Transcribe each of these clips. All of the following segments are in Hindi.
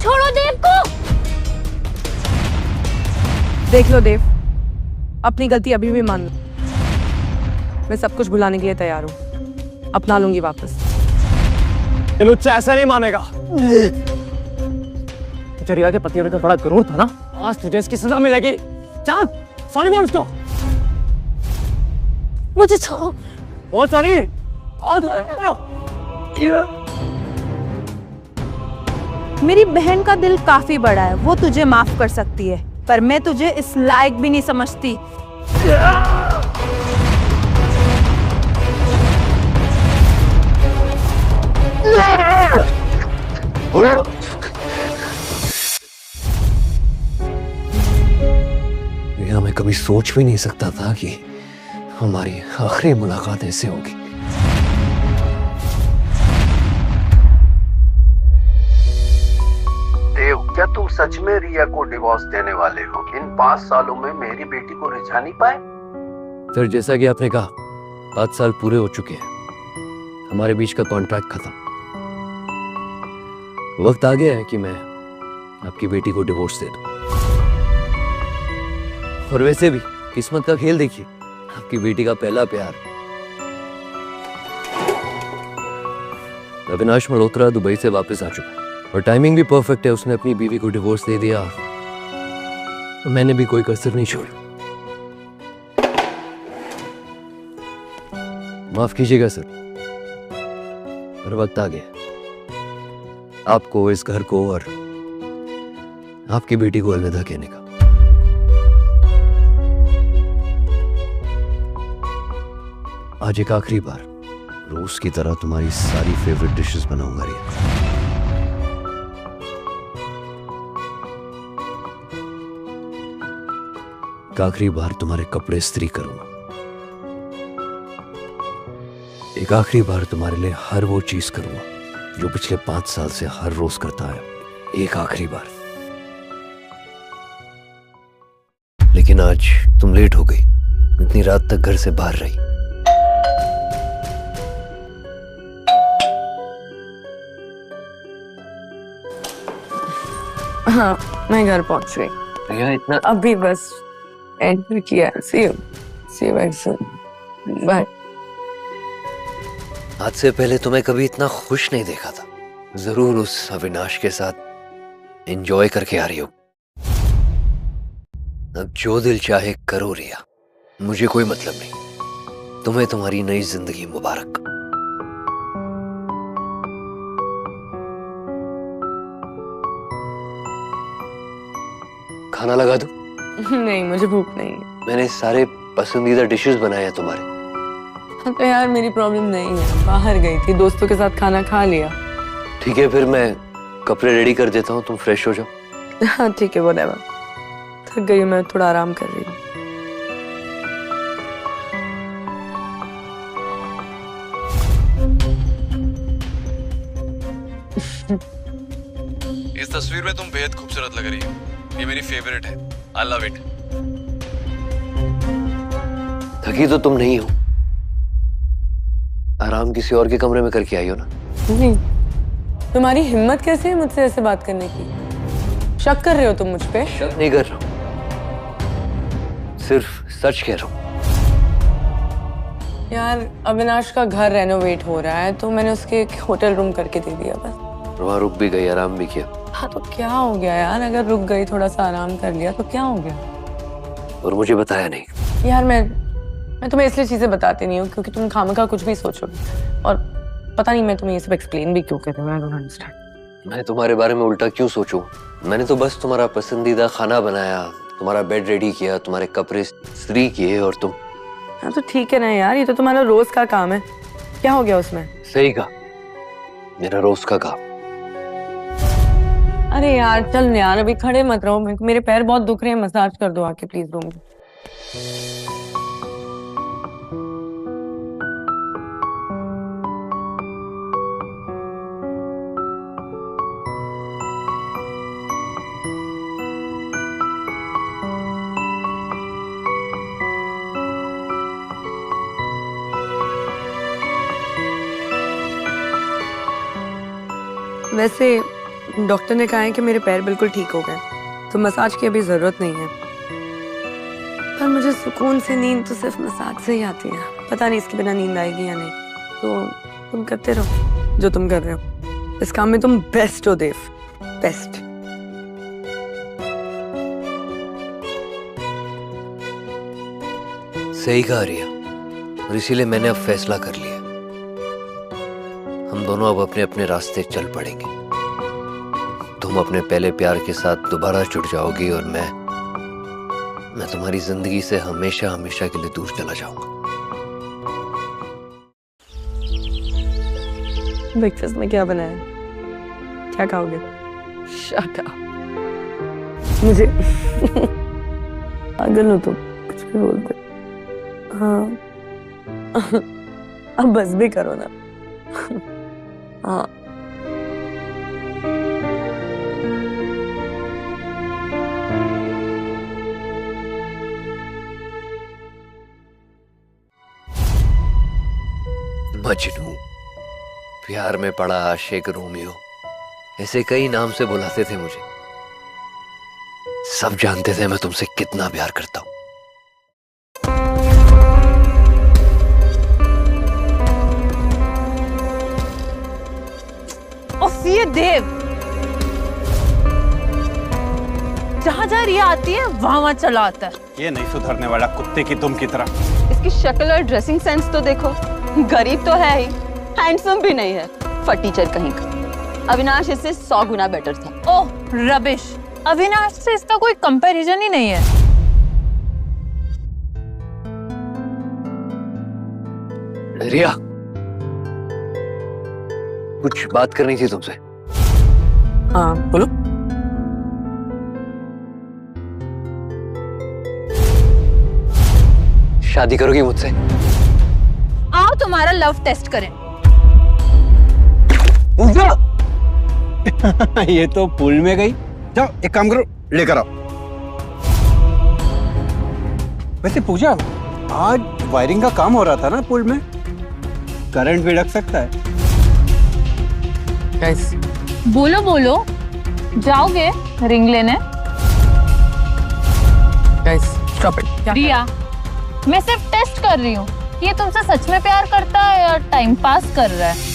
छोड़ो देव को। देख लो देव, अपनी गलती अभी भी मान लो। मैं सब कुछ भुलाने के लिए तैयार हूँ, अपना लूंगी वापस। ये लुच्चा ऐसा नहीं मानेगा। चरिया के पति होने का बड़ा गुरूर था ना, आज तुझे इसकी सजा मिलेगी। चल सॉरी बोल उसको। मुझे छोड़ो। बहुत सॉरी। मेरी बहन का दिल काफी बड़ा है, वो तुझे माफ कर सकती है, पर मैं तुझे इस लायक भी नहीं समझती। यह मैं कभी सोच भी नहीं सकता था कि हमारी आखिरी मुलाकात ऐसे होगी। देव, क्या तुम सच में रिया को डिवोर्स देने वाले हो? इन 5 सालों में मेरी बेटी को रिझा नहीं पाए? सर, जैसा कि आपने कहा, 5 साल पूरे हो चुके हैं, हमारे बीच का कॉन्ट्रैक्ट खत्म। वक्त आ गया है कि मैं आपकी बेटी को डिवोर्स दे दूं। और वैसे भी किस्मत का खेल देखिए, आपकी बेटी का पहला प्यार अविनाश मल्होत्रा दुबई से वापस आ चुका है और टाइमिंग भी परफेक्ट है। उसने अपनी बीवी को डिवोर्स दे दिया, मैंने भी कोई कसर नहीं छोड़ी। माफ कीजिएगा सर, पर वक्त आ गया आपको, इस घर को और आपकी बेटी को अलविदा कहने का। आज एक आखिरी बार रोज की तरह तुम्हारी सारी फेवरेट डिशेस बनाऊंगा रिया। एक आखिरी बार तुम्हारे कपड़े इस्त्री करूंगा। एक आखिरी बार तुम्हारे लिए हर वो चीज करूंगा जो पिछले 5 साल से हर रोज करता है। एक आखिरी बार। लेकिन आज तुम लेट हो गई, इतनी रात तक घर से बाहर रही। हाँ, मैं घर पहुंच गई। रिया, इतना अभी बस एंटर किया। सी यू वेरी सून। बाय। आज से पहले तुम्हें कभी इतना खुश नहीं देखा था। जरूर उस अविनाश के साथ एंजॉय करके आ रही हो। अब जो दिल चाहे करो रिया, मुझे कोई मतलब नहीं। तुम्हें तुम्हारी नई जिंदगी मुबारक। खाना लगा दूं? नहीं, मुझे भूख नहीं है। मैंने सारे पसंदीदा डिशेस बनाए हैं तुम्हारे। हाँ, तो यार मेरी प्रॉब्लम नहीं है, बाहर गई थी, दोस्तों के साथ खाना खा लिया। ठीक है, फिर मैं कपड़े रेडी कर देता हूँ, तुम फ्रेश हो जाओ। हाँ ठीक है, व्हाटएवर। थक गई हूँ मैं, थोड़ा आराम कर रही हूँ। इस तस्वीर में तुम बेहद खूबसूरत लग रही हो। ये मेरी फेवरेट है। I love it. थकी तो तुम नहीं हो, आराम किसी और के कमरे में करके आई हो ना। नहीं, तुम्हारी हिम्मत कैसे है मुझसे ऐसे बात करने की? शक कर रहे हो तुम मुझ पे? शक नहीं कर रहा हूं, सिर्फ सच कह रहा हूं। यार, अविनाश का घर रेनोवेट हो रहा है तो मैंने उसके एक होटल रूम करके दे दिया बस। वहां रुक भी गई, आराम भी किया। हाँ तो क्या हो गया यार, अगर रुक गई, थोड़ा सा आराम कर लिया तो क्या हो गया? और मुझे बताया नहीं। यार मैं तुम्हें इसलिए चीजें बताती नहीं हूँ क्योंकि तुम खामखा कुछ भी सोचोगे, और पता नहीं मैं तुम्हें ये सब एक्सप्लेन भी क्यों कर रही हूँ। I don't understand. मैं तुम्हारे बारे में उल्टा क्यों सोचूं? मैंने तो बस तुम्हारा पसंदीदा खाना बनाया, तुम्हारा बेड रेडी किया, तुम्हारे कपड़े इस्त्री किए, और तुम। हाँ तो ठीक है ना यार, ये तो तुम्हारा रोज का काम है, क्या हो गया उसमें? सही कहा, मेरा रोज का काम। अरे यार चल यार, अभी खड़े मत रहो, मेरे पैर बहुत दुख रहे हैं, मसाज कर दो आके प्लीज रूम में। वैसे डॉक्टर ने कहा है कि मेरे पैर बिल्कुल ठीक हो गए, तो मसाज की अभी जरूरत नहीं है। पर मुझे सुकून से नींद तो सिर्फ मसाज से ही आती है। पता नहीं इसके बिना नींद आएगी या नहीं। तो तुम करते रहो जो तुम कर रहे हो। इस काम में तुम बेस्ट हो देव, बेस्ट। सही कहा रिया, और इसीलिए मैंने अब फैसला कर लिया, हम दोनों अब अपने अपने रास्ते चल पड़ेंगे। तुम अपने पहले प्यार के साथ दोबारा जुड़ जाओगी और मैं तुम्हारी जिंदगी से हमेशा हमेशा के लिए दूर चला जाऊंगा। ब्रेकफास्ट में क्या बनाया? क्या खाओगे? Shut up. मुझे पागल हो तुम, कुछ भी बोलते। हाँ अब बस भी करो ना। हाँ मजनू, प्यार में पड़ा आशिक रोमियो, ऐसे कई नाम से बुलाते थे मुझे। सब जानते थे मैं तुमसे कितना प्यार करता हूं। उफ, ये देव जहाँ जहाँ रिया आती है वहाँ चला आता है। ये नहीं सुधरने वाला, कुत्ते की दुम की तरह। इसकी शक्ल और ड्रेसिंग सेंस तो देखो, गरीब तो है ही, हैंडसम भी नहीं है, फटीचर कहीं का। अविनाश इससे 100 गुना बेटर था। ओह रबिश, अविनाश से इसका कोई कंपैरिजन ही नहीं है। रिया, कुछ बात करनी थी तुमसे। हाँ बोलो। शादी करोगी मुझसे? आओ तुम्हारा लव टेस्ट करें। ये तो पुल में गई। जाओ एक काम करो, लेकर आओ। वैसे पूजा, आज वायरिंग का काम हो रहा था ना पुल में, करंट भी लग सकता है। गाइस बोलो बोलो, जाओगे रिंग लेने? Guys stop it. रिया, मैं सिर्फ टेस्ट कर रही हूँ, ये तुमसे सच में प्यार करता है या टाइम पास कर रहा है?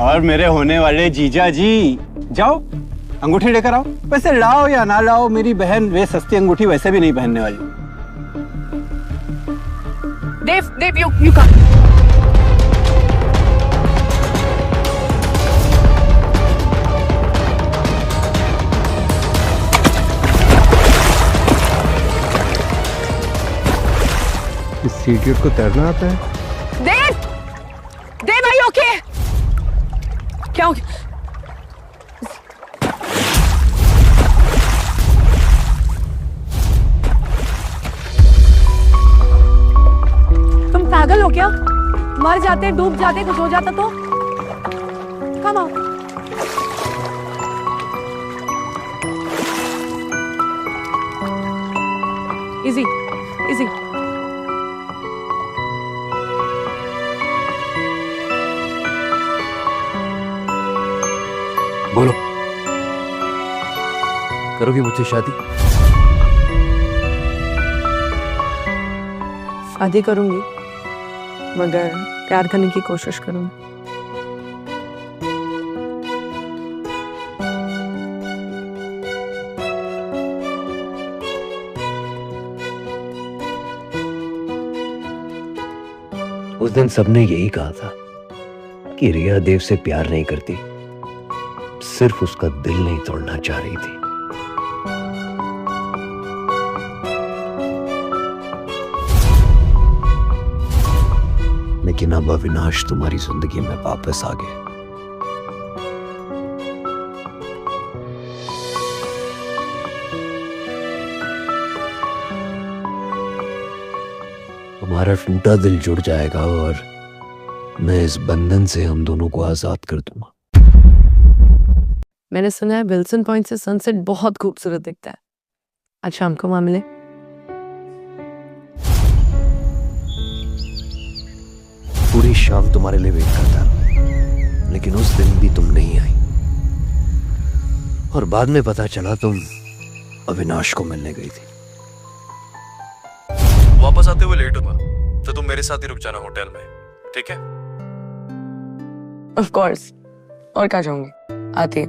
और मेरे होने वाले जीजा जी, जाओ अंगूठी लेकर आओ। वैसे लाओ या ना लाओ, मेरी बहन वे सस्ती अंगूठी वैसे भी नहीं पहनने वाली। देव यू कम। इस सीढ़ियों को तैरना आता है? देव भाई ओके? क्या हो गया? तुम पागल हो क्या? मर जाते, डूब जाते, कुछ हो जाता तो? कम आओ। Easy easy. बोलो, करोगी मुझसे शादी? शादी करूंगी, मगर प्यार करने की कोशिश करूंगी। उस दिन सबने यही कहा था कि रिया देव से प्यार नहीं करती, सिर्फ उसका दिल नहीं तोड़ना चाह रही थी। लेकिन अब अविनाश तुम्हारी जिंदगी में वापस आ गए। तुम्हारा टूटा दिल जुड़ जाएगा और मैं इस बंधन से हम दोनों को आजाद कर दूंगा। मैंने सुना है विल्सन पॉइंट से सनसेट बहुत खूबसूरत दिखता है। आज शाम को वहां मिले। पूरी शाम तुम्हारे लिए वेट करता, लेकिन उस दिन भी तुम नहीं आई और बाद में पता चला तुम अविनाश को मिलने गई थी। वापस आते हुए लेट हुआ तो तुम मेरे साथ ही रुक जाना होटल में, ठीक है? ऑफ कोर्स, और कहाँ जाऊंगी, आती है।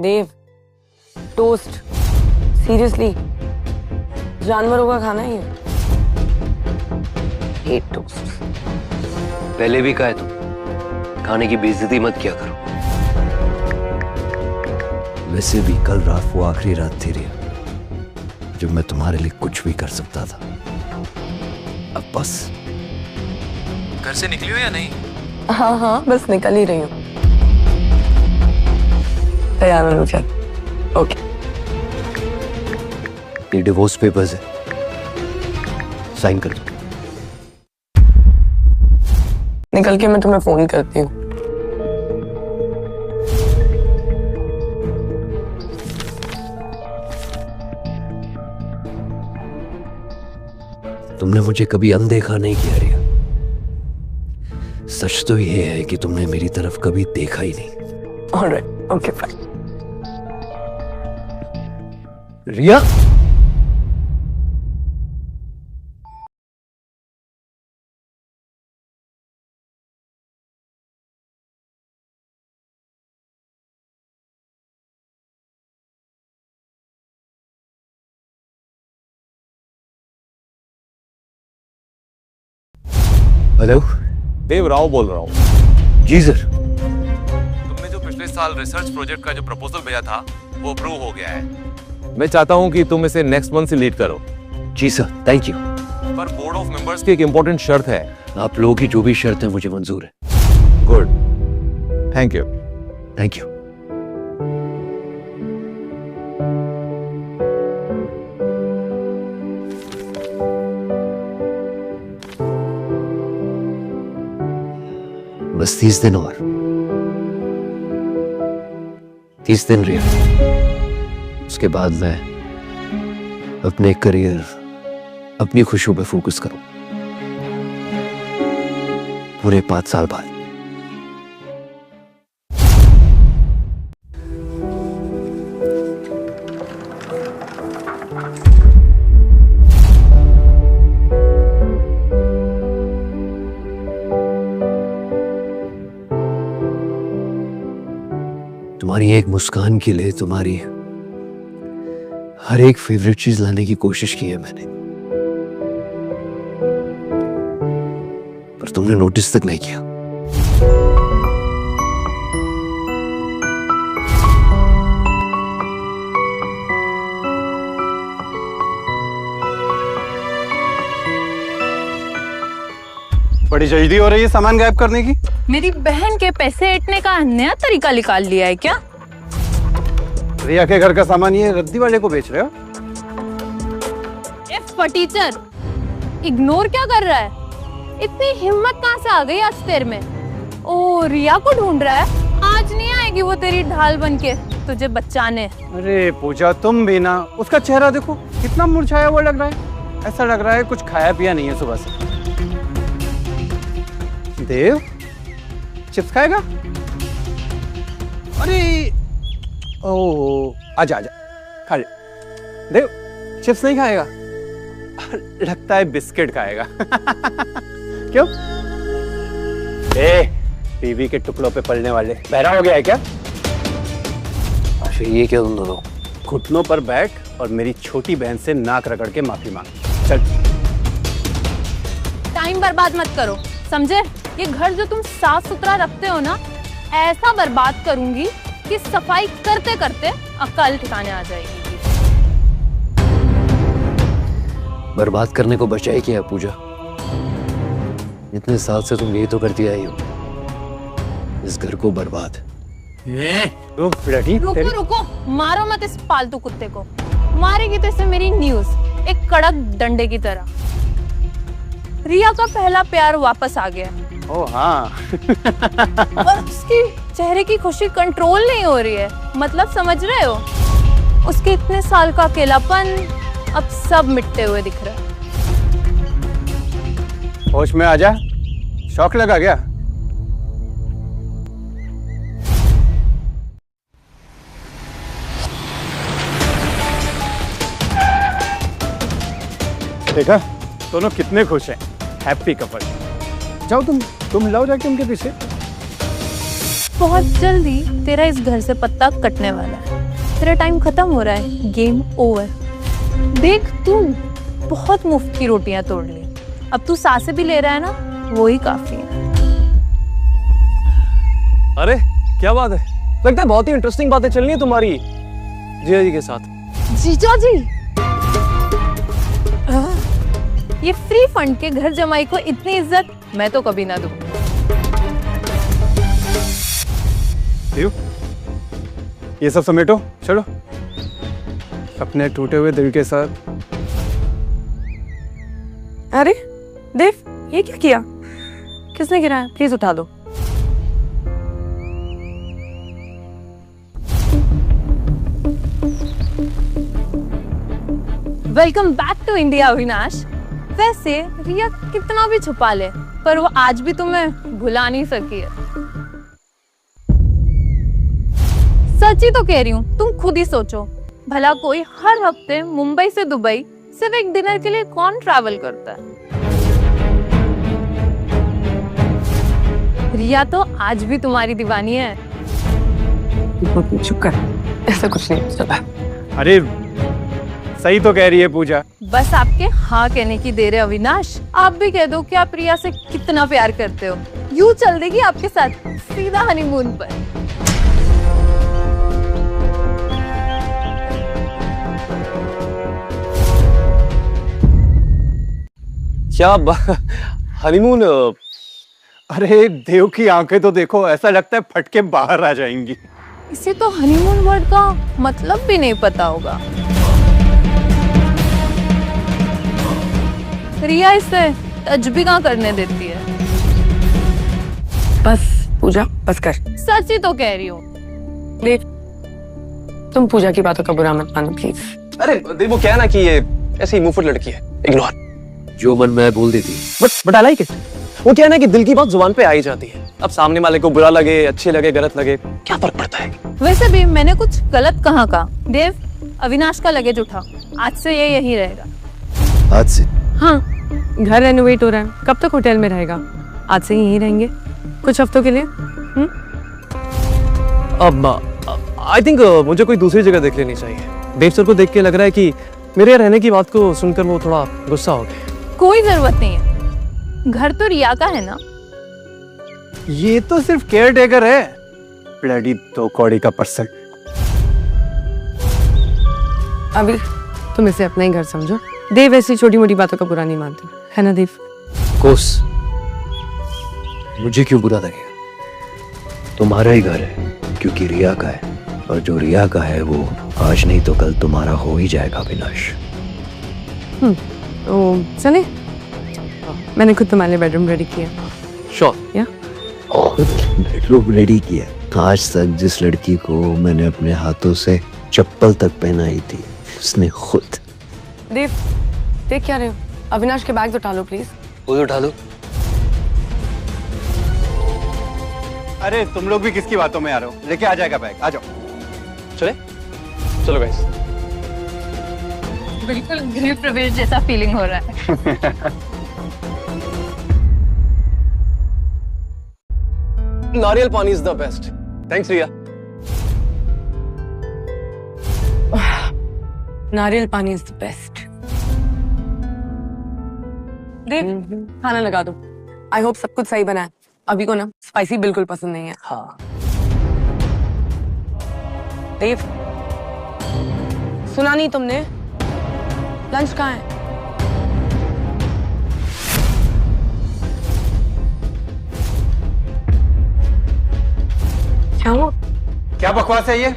देव, टोस्ट, सीरियसली जानवरों का खाना ही है। Hate toast. पहले भी कहा है तुम खाने की बेइज्जती मत किया करो। वैसे भी कल रात वो आखिरी रात थी रिया जब मैं तुम्हारे लिए कुछ भी कर सकता था। अब बस। घर से निकली हो या नहीं? हाँ हाँ, बस निकल ही रही हूँ। तैयार हो चल। ओके। ये डिवोर्स पेपर्स है, साइन कर दो। निकल के मैं तुम्हें फोन करती हूँ। तुमने मुझे कभी अनदेखा नहीं किया रिया। सच तो ये है कि तुमने मेरी तरफ कभी देखा ही नहीं। Alright, okay fine. Riya, hello, Dev Rao बोल रहा हूँ। जी सर। तुमने जो पिछले साल रिसर्च प्रोजेक्ट का जो प्रपोजल भेजा था वो अप्रूव हो गया है। मैं चाहता हूँ कि तुम इसे नेक्स्ट मंथ से लीड करो। जी सर, थैंक यू। पर बोर्ड ऑफ मेंबर्स की एक इंपॉर्टेंट शर्त है। आप लोगों की जो भी शर्त है मुझे मंजूर है। Good, thank you. Thank you. बस 30 दिन और। 30 दिन रिया, उसके बाद मैं अपने करियर, अपनी खुशियों पे फोकस करूं। पूरे 5 साल बाद। तुम्हारी एक मुस्कान के लिए तुम्हारी हर एक फेवरेट चीज लाने की कोशिश की है मैंने, पर तुमने नोटिस तक नहीं किया। बड़ी जल्दी हो रही है सामान गायब करने की। मेरी बहन के पैसे ऐंठने का नया तरीका निकाल लिया है क्या? रिया के घर का सामान ये रद्दी वाले को बेच रहे हो? टीचर इग्नोर क्या कर रहा है? इतनी हिम्मत कहाँ से आ गई आज तेरे में? ओ, रिया को ढूंढ रहा है। आज नहीं आएगी वो तेरी ढाल बनके तुझे बचाने। अरे पूजा, तुम भी ना। उसका चेहरा देखो कितना मुरझाया हुआ लग रहा है। ऐसा लग रहा है कुछ खाया पिया नहीं है सुबह से। देव, चिप्स खाएगा? अरे ओह, आजा आजा, खा ले। देव, चिप्स नहीं खाएगा? लगता है बिस्किट खाएगा। क्यों? बीवी के टुकड़ों पे पलने वाले, बहरा हो गया है क्या? अच्छा, ये क्या तुम दोनों? घुटनों पर बैठ और मेरी छोटी बहन से नाक रगड़ के माफी मांग। चल। टाइम बर्बाद मत करो, समझे? ये घर जो तुम साफ सुथरा रखते हो ना, ऐसा बर्बाद करूंगी कि सफाई करते करते अक्ल ठिकाने आ जाएगी। बर्बाद करने को बचा ही क्या है पूजा? इतने साल से तुम ये तो करती आई हो, इस घर को बर्बाद। रुको रुको, मारो मत इस पालतू कुत्ते को। मारेगी तो इसे मेरी न्यूज, एक कड़क डंडे की तरह। रिया का पहला प्यार वापस आ गया। ओ हाँ। और उसकी चेहरे की खुशी कंट्रोल नहीं हो रही है। मतलब समझ रहे हो? उसके इतने साल का अकेलापन अब सब मिटते हुए दिख रहा है। होश में आ जा, शौक लगा गया। देखा, दोनों कितने खुश हैं, हैप्पी कपल। जाओ तुम लाओ जाके उनके पीछे। बहुत जल्दी तेरा इस घर से पत्ता कटने वाला है। तेरा टाइम खत्म हो रहा है, गेम ओवर। देख तू बहुत मुफ्त की रोटियां तोड़ ली, अब तू सांसें भी ले रहा है ना, वो ही काफी है। अरे क्या बात है, लगता है बहुत ही इंटरेस्टिंग बातें चल रही है तुम्हारी जीजा जी के साथ। जीजा जी, ये फ्री फंड के घर जमाई को इतनी इज्जत मैं तो कभी ना दूं। ये सब समेटो, चलो। अपने टूटे हुए दिल के साथ। अरे देव, ये क्या किया? किसने गिराया? प्लीज उठा दो। Welcome back to India Avinash. वैसे रिया कितना भी छुपा ले, पर वो आज भी तुम्हें भुला नहीं सकी है। सच ही तो कह रही हूँ, तुम खुद ही सोचो, भला कोई हर हफ्ते मुंबई से दुबई सिर्फ एक डिनर के लिए कौन ट्रैवल करता है? रिया तो आज भी तुम्हारी दीवानी है। चुप कर, ऐसा कुछ नहीं चला। अरे सही तो कह रही है पूजा। बस आपके हाँ कहने की देर है अविनाश। आप भी कह दो कि आप रिया से कितना प्यार करते हो, यूं चल देगी आपके साथ सीधा हनीमून पर। क्या हनीमून? अरे देव की आंखें तो देखो, ऐसा लगता है फट के बाहर आ जाएंगी। इसे तो हनीमून वर्ड का मतलब भी नहीं पता होगा। रिया इसे टच भी कहाँ करने देती है। बस पूजा, बस कर। सच ही तो कह रही हूँ। देव, तुम पूजा की बातों का बुरा मत मानो प्लीज। अरे देव, वो क्या है ना कि ये ऐसी मुंहफट लड़की है, इग्नोर। जो मन में बोल देती। But I like it. वो क्या है ना कि दिल की बात जुबान पे आ ही जाती है। अब सामने वाले को बुरा लगे, अच्छे लगे, गलत लगे, क्या फर्क पड़ता है? वैसे भी मैंने कुछ गलत कहाँ कहा। देव, अविनाश का लगेज उठा, आज से ये यहीं रहेगा। आज से? हाँ, घर रेनोवेट हो रहा है, कब तक होटल में रहेगा? आज से यहीं रहेंगे कुछ हफ्तों के लिए। अब आई थिंक मुझे कोई दूसरी जगह देख लेनी चाहिए। देव सर को देख के लग रहा है कि मेरे रहने की बात को सुनकर वो थोड़ा गुस्सा हो गए। कोई जरूरत नहीं है, घर तो रिया का है ना। ये तो सिर्फ केयर टेकर है, ब्लडी दो कौड़ी का पर्सन। अभी तुम इसे अपना ही घर समझो। देव ऐसी छोटी मोटी बातों का बुरा नहीं मानते, है ना देव? कोस, मुझे क्यों बुरा लगेगा? तुम्हारा ही घर है, क्योंकि रिया का है, और जो रिया का है वो आज नहीं तो कल तुम्हारा हो ही जाएगा अविनाश। तो चले, मैंने खुद तुम्हारे लिए बेडरूम रेडी किया। श्योर। या बेडरूम रेडी किया? आज तक जिस लड़की को मैंने अपने हाथों से चप्पल तक पहनाई थी, उसने खुद। देव, देख क्या रहे हो? अविनाश के बैग उठा लो प्लीज। वो उठा लो। अरे तुम लोग भी किसकी बातों में आ रहे हो? लेके आ जाएगा बैग, आ जाओ। चले, चलो गाइस। बिल्कुल गृह प्रवेश जैसा फीलिंग हो रहा है। नारियल पानी इज द बेस्ट। थैंक्स रिया। नारियल पानी इज द बेस्ट। देव, खाना लगा दो। आई होप सब कुछ सही बना है। अभी को ना स्पाइसी बिल्कुल पसंद नहीं है। हाँ। देव, सुना नहीं तुमने? लंच कहाँ है? क्या हुआ? क्या बकवास है ये?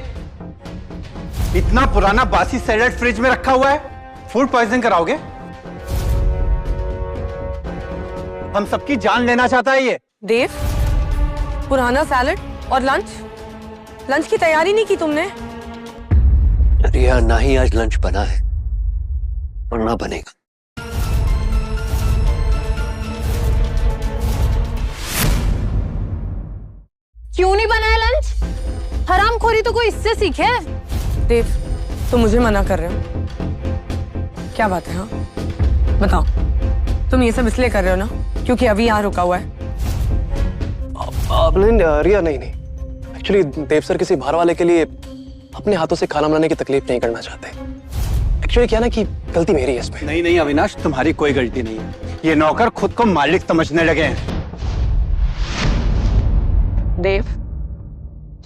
इतना पुराना बासी सैलेड फ्रिज में रखा हुआ है, फूड पॉइजन कराओगे? हम सबकी जान लेना चाहता है ये। देव, पुराना सैलेड और लंच की तैयारी नहीं की तुमने? रिया, ना ही आज लंच बना है, पढ़ना बनेगा। क्यों नहीं बनाया लंच? हरामखोरी तो कोई इससे सीखे। देव, तुम मुझे मना कर रहे हो? क्या बात है? हाँ बताओ, तुम ये सब इसलिए कर रहे हो ना क्योंकि अभी यहाँ रुका हुआ है? रिया नहीं एक्चुअली देव सर किसी बाहर वाले के लिए अपने हाथों से खाना बनाने की तकलीफ नहीं करना चाहते। एक्चुअली क्या ना कि गलती मेरी है इसमें। नहीं अविनाश, तुम्हारी कोई गलती नहीं है। ये नौकर खुद को मालिक समझने लगे हैं। देव,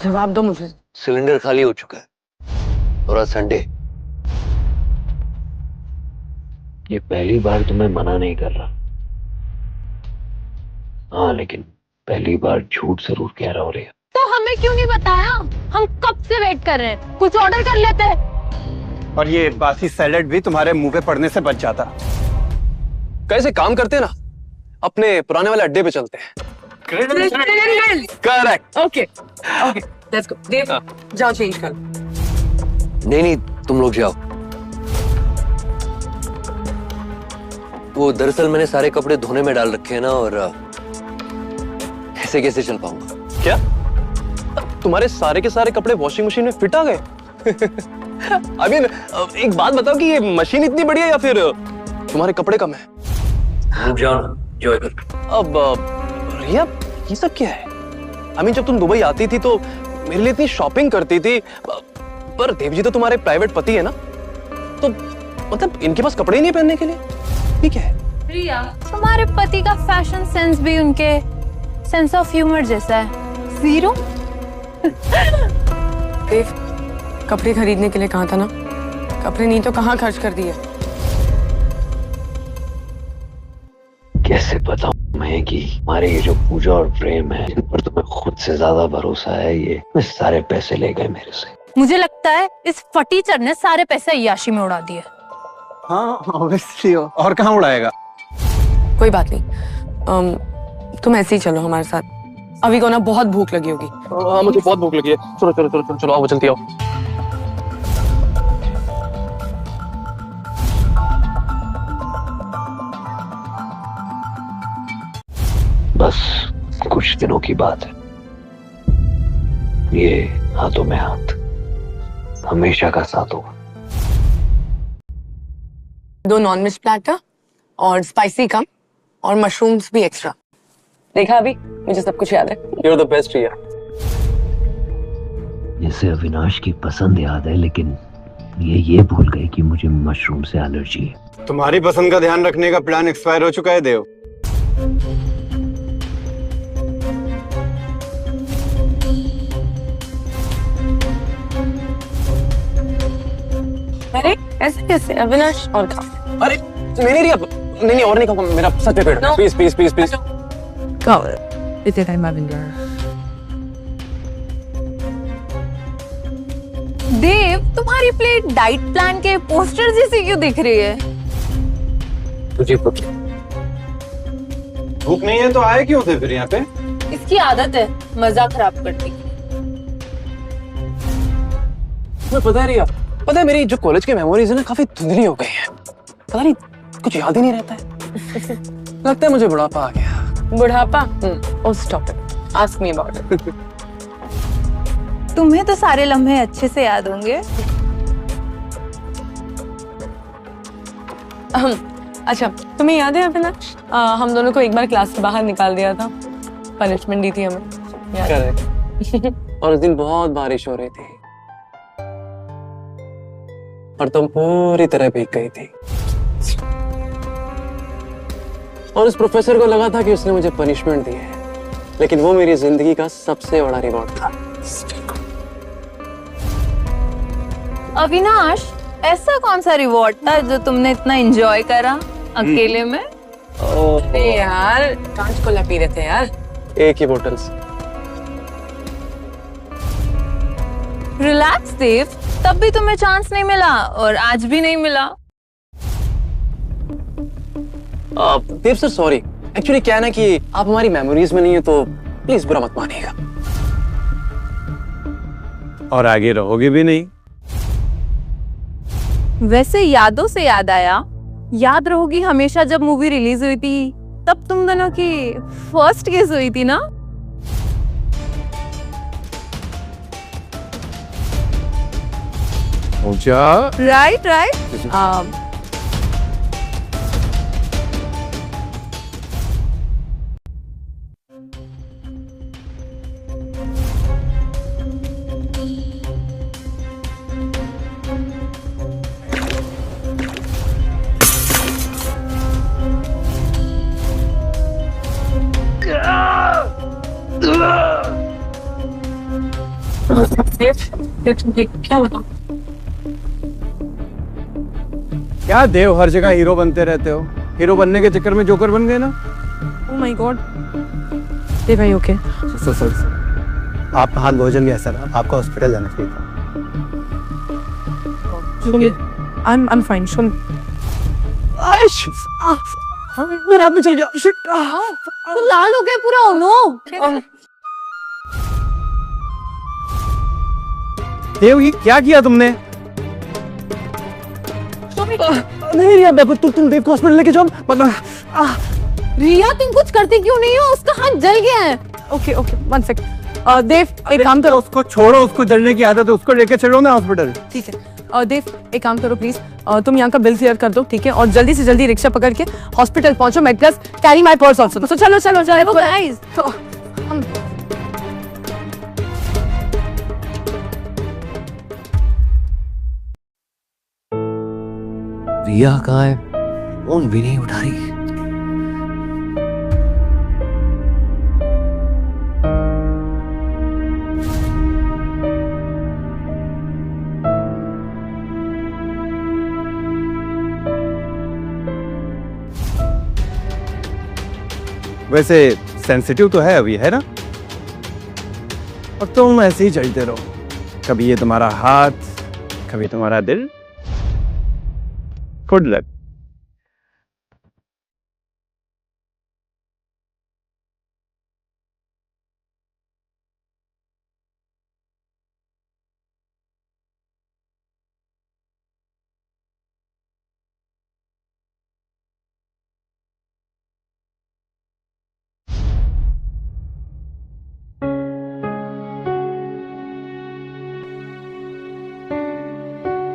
जवाब दो मुझे। सिलेंडर खाली हो चुका है और आज संडे। ये पहली बार तुम्हें मना नहीं कर रहा। हाँ, लेकिन पहली बार झूठ जरूर कह रहा हो रही है। तो हमें क्यों नहीं बताया? हम कब से वेट कर रहे हैं, कुछ ऑर्डर कर लेते हैं। और ये बासी सैलेड भी तुम्हारे मुंह पे पड़ने से बच जाता। कैसे काम करते हैं ना, अपने पुराने वाले अड्डे पे चलते हैं। Correct. Okay let's go. Dev, जाओ चेंज कर। नहीं, तुम लोग जाओ। वो दरअसल मैंने सारे कपड़े धोने में डाल रखे हैं ना, और ऐसे कैसे चल पाऊंगा। क्या तुम्हारे सारे के सारे कपड़े वॉशिंग मशीन में फिट आ गए? आई मीन, एक बात बताओ कि ये मशीन इतनी बड़ी है या फिर तुम्हारे कपड़े कम है? जाओ ना, एंजॉय करो। अब रिया, ये सब क्या है? आई मीन, जब तुम दुबई आती थी तो मेरे लिए इतनी शॉपिंग करती थी, पर देव जी तो तुम्हारे प्राइवेट पति है ना, तो मतलब इनके पास कपड़े ही नहीं पहनने के लिए? ये क्या है? रिया, तुम्हारे पति का फैशन सेंस भी उनके सेंस ऑफ ह्यूमर जैसा है। जीरो। देव, कपड़े खरीदने के लिए कहा था ना, कपड़े नहीं तो कहाँ खर्च कर दिए? कैसे बताऊं मैं कि हमारे ये जो पूजा और प्रेम है, इन पर तुम्हें खुद से ज्यादा भरोसा है। ये सारे पैसे ले गए मेरे से। मुझे लगता है इस फटीचर ने सारे पैसे अय्याशी में उड़ा दिए। हाँ ऑब्वियसली, और कहाँ उड़ाएगा? कोई बात नहीं, तुम ऐसे ही चलो हमारे साथ। अभी को ना बहुत भूख लगी होगी। हाँ, मुझे बहुत भूख लगी है। चलो आओ, जल्दी आओ। बस कुछ दिनों की बात है। ये हाथों में हाथ हमेशा का साथ होगा। 2 नॉन-वेज प्लेटर और स्पाइसी कम और मशरूम्स भी एक्स्ट्रा। देखा अभी, मुझे सब कुछ याद है। You're the best, रिया। जैसे अविनाश की पसंद याद है, लेकिन ये भूल गए कि मुझे मशरूम से एलर्जी है। तुम्हारी पसंद का ध्यान रखने का प्लान एक्सपायर हो चुका है देव। अरे ऐसे कैसे अविनाश? और खा। अरे नहीं रिया, नहीं और नहीं खाऊंगा, मेरा सच में पेट। प्लीज। इतने टाइम आविंदर। देव, तुम्हारी प्लेट डाइट प्लान के पोस्टर जैसी क्यों दिख रही है? तुझे भूख नहीं है तो आए क्यों थे फिर यहाँ पे? इसकी आदत है मजा खराब करती। तुम्हें पता है रिया, पता है मेरी जो कॉलेज की मेमोरीज है ना, काफी धुंधली हो गई है। पता नहीं, कुछ याद ही नहीं रहता है। लगता है मुझे बुढ़ापा आ गया। बुढ़ापा? Oh stop it, ask me about it. तुम्हें तो सारे लम्हे अच्छे से याद होंगे। अच्छा, तुम्हें याद है अविनाश, हम दोनों को एक बार क्लास से बाहर निकाल दिया था, पनिशमेंट दी थी हमें, याद है? और उस दिन बहुत बारिश हो रही थी और तुम पूरी तरह भीग गई थी, और उस प्रोफेसर को लगा था कि उसने मुझे पनिशमेंट दी है, लेकिन वो मेरी जिंदगी का सबसे बड़ा रिवॉर्ड था। अविनाश, ऐसा कौन सा रिवॉर्ड था जो तुमने इतना एंजॉय करा अकेले में? अरे यार, कांच कोला पी रहे थे यार, एक ही बोतल से। रिलैक्स देव, तब भी तुम्हें चांस नहीं मिला और आज भी नहीं मिला। देव सर सॉरी, एक्चुअली क्या है ना कि आप हमारी मेमोरीज में नहीं है, तो प्लीज बुरा मत मानिएगा। और आगे रहोगे भी नहीं। वैसे यादों से याद आया, याद रहोगी हमेशा जब मूवी रिलीज हुई थी तब तुम दोनों की फर्स्ट किस हुई थी ना? Right right. क्या देव, हर जगह हीरो बनते रहते हो। हीरो बनने के चक्कर में जोकर बन गए ना। Oh my God. देव, भाई ओके? सर आपका हाथ भोजन गया सर, आपको हॉस्पिटल जाना चाहिए था। I'm fine. सुन। मेरा हाथ में चल गया। तो लाल हो गया पूरा। Oh no. देव, ये क्या किया तुमने? नहीं रिया, तुम देव को हॉस्पिटल लेके जाओ। रिया, तुम कुछ करते क्यों नहीं हो? उसका हाथ जल गया है। Okay one second. देव, एक काम करो। उसको छोड़ो, उसको जलने की आदत है, उसको लेके चलो ना हॉस्पिटल। ठीक है। देव, एक काम करो प्लीज, तुम यहाँ का बिल क्लियर कर दो, ठीक है? और जल्दी से जल्दी रिक्शा पकड़ के हॉस्पिटल पहुंचो। MedPlus carry my purse also. तो चलो गाइस। रिया कहाँ है? फोन भी नहीं उठा रही। वैसे सेंसिटिव तो है अभी, है ना? और तुम ऐसे ही चलते रहो, कभी ये तुम्हारा हाथ, कभी तुम्हारा दिल। Good luck.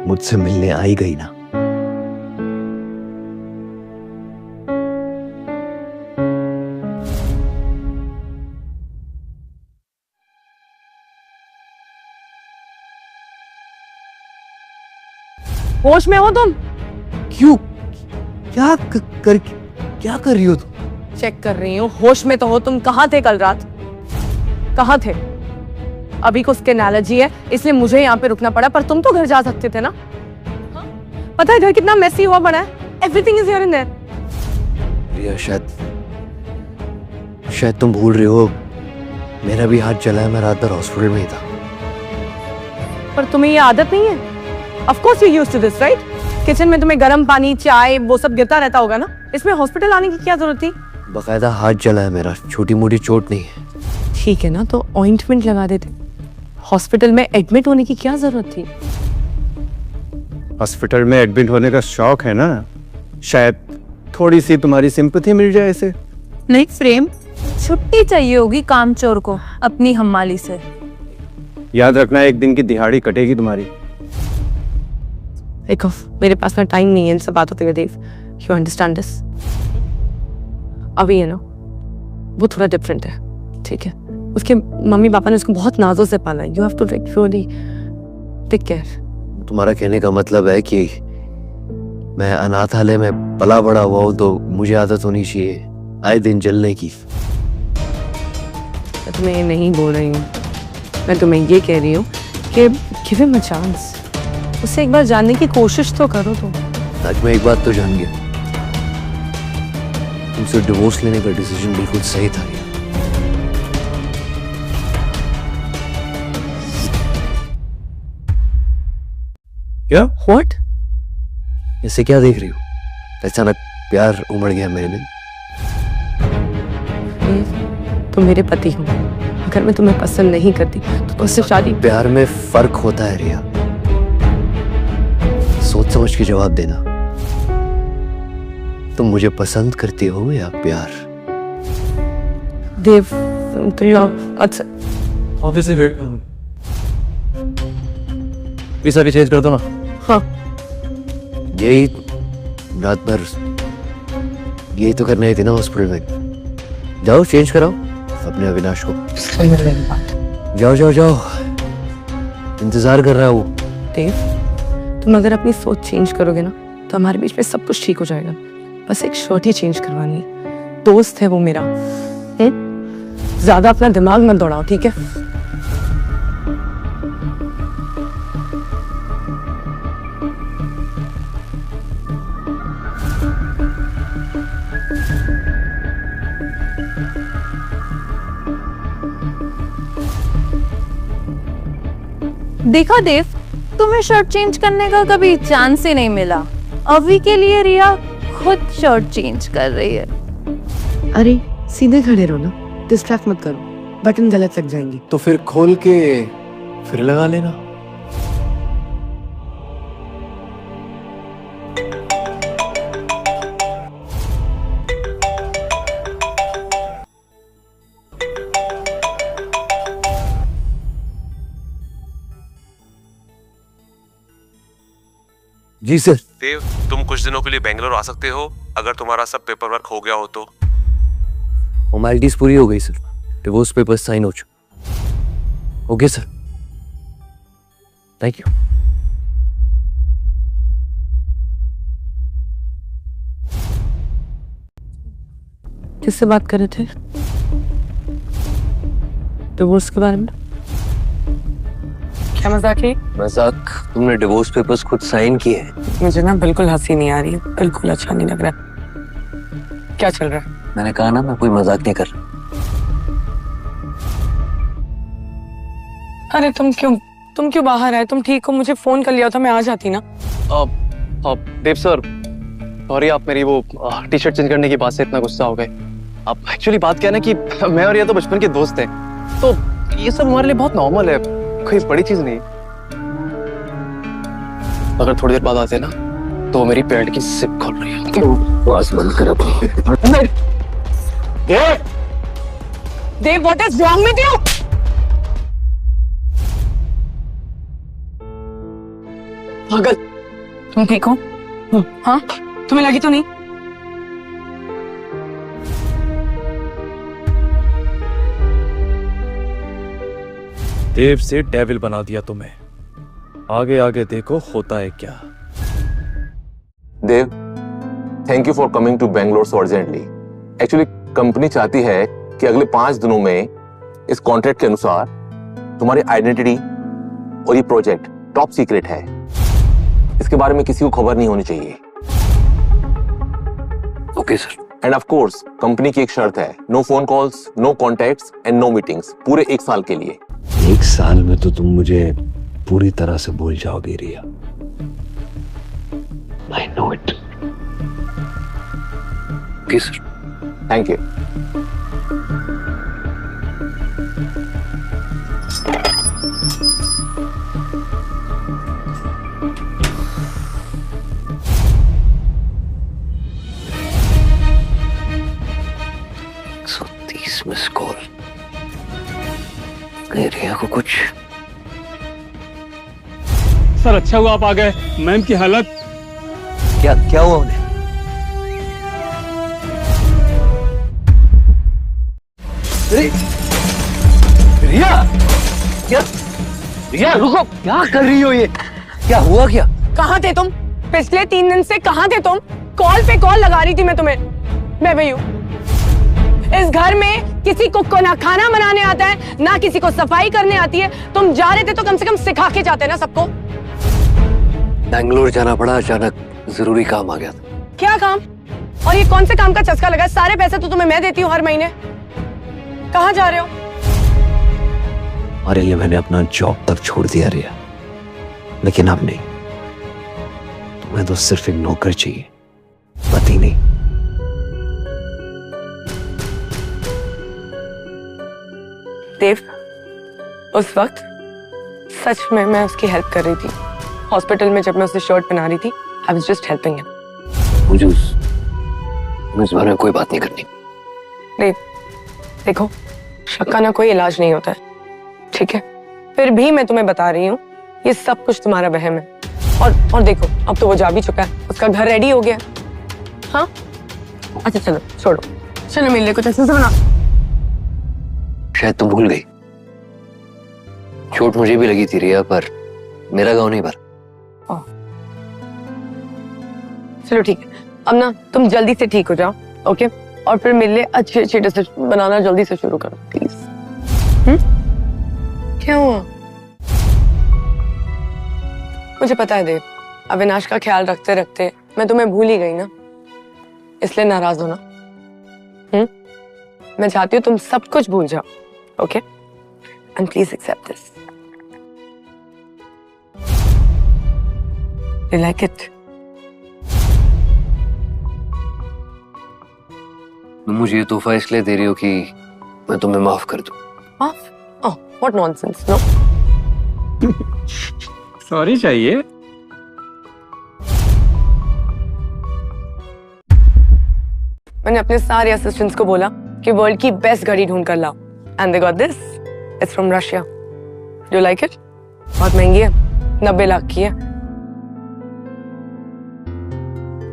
मुझसे मिलने आई गई ना। होश में हो तुम? क्यों? क्या कर रही हो तुम? चेक कर रही हूँ, होश में तो हो तुम। कहाँ थे कल रात? कहाँ थे? अभी को स्किन एलर्जी है इसलिए मुझे यहाँ पे रुकना पड़ा, पर तुम तो घर जा सकते थे ना। पता है घर कितना मेसी हुआ पड़ा है? Everything is here and there. Riya, शायद तुम भूल रही हो, मेरा भी हाथ जला है। मैं रात भर हॉस्पिटल में ही था। पर तुम्हें ये आदत नहीं है? Of course you used to this, right? Kitchen में तुम्हें गर्म पानी, चाय, वो सब गिरता रहता होगा ना। इसमें हॉस्पिटल आने की क्या जरूरत थी? बकायदा हाथ जला है मेरा, छोटी मोटी चोट नहीं है। ठीक है ना, तो ऑइंटमेंट लगा देते। हॉस्पिटल में एडमिट होने की क्या जरूरत थी? हॉस्पिटल में एडमिट होने का शौक है ना, शायद थोड़ी सी तुम्हारी सिंपैथी मिल जाए इसे। नहीं प्रेम, छुट्टी चाहिए होगी कामचोर को अपनी हम्माली से। याद रखना, एक दिन की दिहाड़ी कटेगी तुम्हारी। देखो, मेरे पास ना टाइम नहीं है इन सब बातों के लिए देव। You understand this? अभी है ना, वो थोड़ा डिफरेंट है, ठीक है? उसके मम्मी पापा ने उसको बहुत नाजों से पाला है। You have to really take care. तुम्हारा कहने का मतलब है कि मैं अनाथालय में पला बड़ा हुआ हूं तो मुझे आदत होनी चाहिए आए दिन जलने की। मैं तुम्हें ये नहीं बोल रही हूँ, मैं तुम्हें ये कह रही हूँ कि गिव हिम अ चांस। उसे एक बार जानने की कोशिश तो करो तुम। आज मैं एक बात तो जान गया, तुमसे डिवोर्स लेने का डिसीजन बिल्कुल सही था। क्या? व्हाट? ऐसे क्या देख रही हो? अचानक प्यार उमड़ गया मेरे में। तुम मेरे पति हो, अगर मैं तुम्हें पसंद नहीं करती तो उससे शादी। प्यार में फर्क होता है रिया, सोच समझ के जवाब देना। तुम मुझे पसंद करती हो या प्यार? देव तो यू अच्छा ऑब्वियसली वेट वीजा भी चेंज कर दो ना। हाँ यही रात भर यही तो करना ही थी ना हॉस्पिटल में। जाओ चेंज कराओ अपने अविनाश को। जाओ जाओ जाओ, इंतजार कर रहा है वो। देव तुम अगर अपनी सोच चेंज करोगे ना तो हमारे बीच में सब कुछ ठीक हो जाएगा। बस एक शर्ट ही चेंज करवानी है। दोस्त है वो मेरा। ज्यादा अपना दिमाग मत दौड़ाओ, ठीक है? देखा देव, तुम्हें शर्ट चेंज करने का कभी चांस ही नहीं मिला। अभी के लिए रिया खुद शर्ट चेंज कर रही है। अरे सीधे खड़े रहो ना, डिस्ट्रैक्ट मत करो, बटन गलत लग जाएंगे। तो फिर खोल के फिर लगा लेना। जी सर। देव, तुम कुछ दिनों के लिए बेंगलोर आ सकते हो अगर तुम्हारा सब पेपर वर्क हो गया हो तो। फॉर्मेलिटीज पूरी हो गई सर, डिवोर्स पेपर साइन हो चुके। Okay sir, thank you. किससे बात कर रहे थे? डिवोर्स के बारे में? क्या मजाक है? मजाक? तुमने डिवोर्स पेपर्स खुद साइन किए हैं? मुझे ना बिल्कुल हंसी नहीं आ रही है, बिल्कुल अच्छा नहीं लग रहा है। क्या चल रहा है? मैंने कहा ना मैं कोई मजाक नहीं कर रहा। अरे तुम क्यों बाहर आए? तुम ठीक हो? मुझे फोन कर लिया था, मैं आ जाती ना। देव सर सॉरी, आप मेरी वो टी शर्ट चेंज करने की बात से इतना गुस्सा हो गए। आप एक्चुअली बात क्या है ना कि मैं और ये तो बचपन के दोस्त हैं, तो ये सब हमारे लिए बहुत नॉर्मल है, कोई बड़ी चीज नहीं। अगर थोड़ी देर बाद आते ना तो मेरी पैंट की सिप खोल रही है। बंद कर अपनी। Dev, what is wrong with you? पागल, तुम ठीक हो? हाँ, तुम्हें लगी तो नहीं? देव से डेविल बना दिया तुम्हें। आगे आगे देखो होता है क्या। Dev, thank you for coming to Bangalore so urgently. Actually company चाहती है कि अगले 5 दिनों में इस कॉन्ट्रैक्ट के अनुसार तुम्हारी आइडेंटिटी और ये प्रोजेक्ट टॉप सीक्रेट है, इसके बारे में किसी को खबर नहीं होनी चाहिए। Okay sir. And of course company की एक शर्त है, no phone calls, no contacts and no meetings, पूरे 1 साल के लिए। 1 साल में तो तुम मुझे पूरी तरह से भूल जाओगे Riya. I know it. Okay sir, thank you. Miss call. Riya को कुछ। सर अच्छा हुआ आप आ गए। मैम की हालत। क्या हुआ उन्हें? रिया, रिया रुको, क्या कर रही हो ये? क्या हुआ क्या? कहाँ थे तुम? पिछले 3 दिन से कहाँ थे तुम? कॉल पे कॉल लगा रही थी मैं तुम्हें। मैं वही हूँ। इस घर में किसी को ना खाना बनाने आता है, ना किसी को सफाई करने आती है। तुम जा रहे थे तो कम से कम सिखा के जाते ना सबको। बेंगलोर जाना पड़ा, अचानक जरूरी काम आ गया था। क्या काम? और ये कौन से काम का चस्का लगा? सारे पैसे तो तुम्हें मैं देती हूँ हर महीने। कहाँ जा रहे हो? अरे ये मैंने अपना जॉब तक छोड़ दिया रिया, लेकिन अब नहीं। तुम्हें तो सिर्फ एक नौकर चाहिए, पति नहीं। देव, उस वक्त सच में मैं उसकी हेल्प कर रही थी हॉस्पिटल में जब मैं उसे शर्ट पहना रही थी, I was just helping him. मुझे इस बारे में कोई बात नहीं करनी। नहीं, देखो, शक का ना कोई इलाज नहीं होता है, ठीक है? फिर भी मैं तुम्हें बता रही हूँ, ये सब कुछ तुम्हारा वहम है। और देखो, अब तो वो जा भी चुका है, उसका घर रेडी हो गया। हाँ, अच्छा चलो छोड़ो, चलो मिल ले कुछ ऐसे से बना। शायद तुम भूल गई, चोट मुझे भी लगी थी रिया, पर मेरा गाँव नहीं भरा। चलो ठीक है, अब ना तुम जल्दी से ठीक हो जाओ, ओके? और फिर मिल ले, अच्छी अच्छी डिशेस बनाना जल्दी से शुरू करो प्लीज। क्या हुआ? मुझे पता है देव, अविनाश का ख्याल रखते रखते मैं तुम्हें भूल ही गई ना, इसलिए नाराज हो ना। मैं चाहती हूँ तुम सब कुछ भूल जाओ, okay? And please accept this. You like it? तुम मुझे ये तोहफा इसलिए दे रही हो कि मैं तुम्हें माफ कर दूं। माफ? ओह, व्हाट नॉनसेंस। नो, सॉरी चाहिए। मैंने अपने सारे असिस्टेंट्स को बोला कि वर्ल्ड की बेस्ट घड़ी ढूंढ कर लाओ, and they got this. It's from Russia. Do like it? बहुत महंगी है, 90 लाख की है।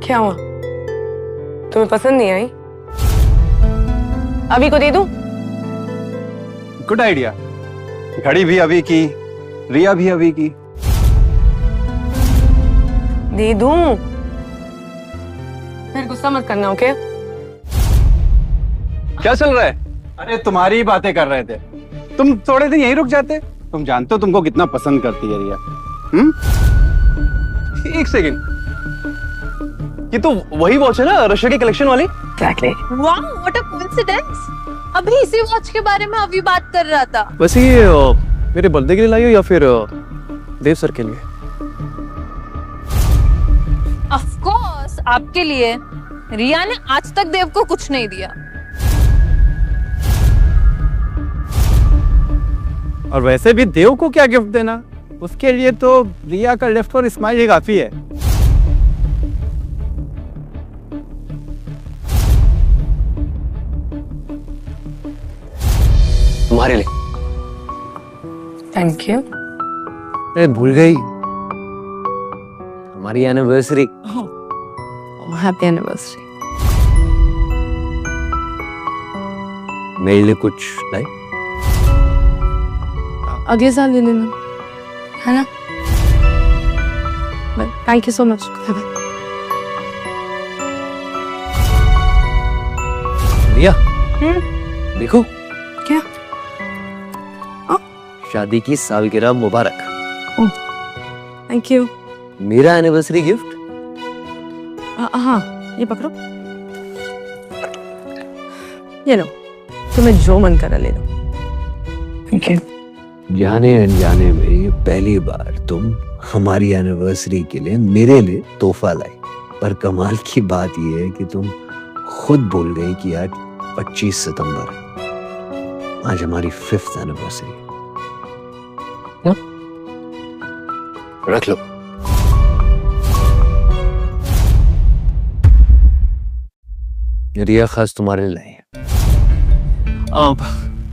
क्या हुआ, तुम्हें पसंद नहीं आई? अभी को दे दूं? Good idea. घड़ी भी अभी की, रिया भी अभी की। दे दूं? फिर गुस्सा मत करना, ओके? क्या चल रहा है? अरे तुम्हारी ही बातें कर रहे थे। तुम थोड़े दिन यहीं रुक जाते। तुम जानते हो तुमको कितना पसंद करती है रिया। एक सेकंड, ये तो वही वॉच है ना रशिया की कलेक्शन वाली? Exactly. Wow, what a coincidence. अभी इसी वॉच के बारे में अभी बात कर रहा था। वैसे ये मेरे बर्थडे के लिए लाई हो या फिर देव सर के लिए? ऑफ कोर्स आपके लिए। रिया ने आज तक देव को कुछ नहीं दिया। और वैसे भी देव को क्या गिफ्ट देना, उसके लिए तो रिया का लेफ्ट और स्माइल ही काफी है। तुम्हारे लिए। Thank you. अरे भूल गई, हमारी एनिवर्सरी। Happy anniversary. मेरे लिए कुछ लाई? अगले साल ले लेना, है ना? Thank you so much. Riya, देखो क्या? शादी की सालगिरह मुबारक। Thank you. मेरा एनिवर्सरी गिफ्ट। हाँ, ये पकड़ो, ये लो, तुम्हें जो मन करा ले लो। Thank you. जाने अनजाने में ये पहली बार तुम हमारी एनिवर्सरी के लिए मेरे लिए तोहफा लाई, पर कमाल की बात ये है कि तुम खुद भूल गई कि आज 25 सितंबर है। आज हमारी 5th एनिवर्सरी। रख लो। रिया खास तुम्हारे लिए लाई है।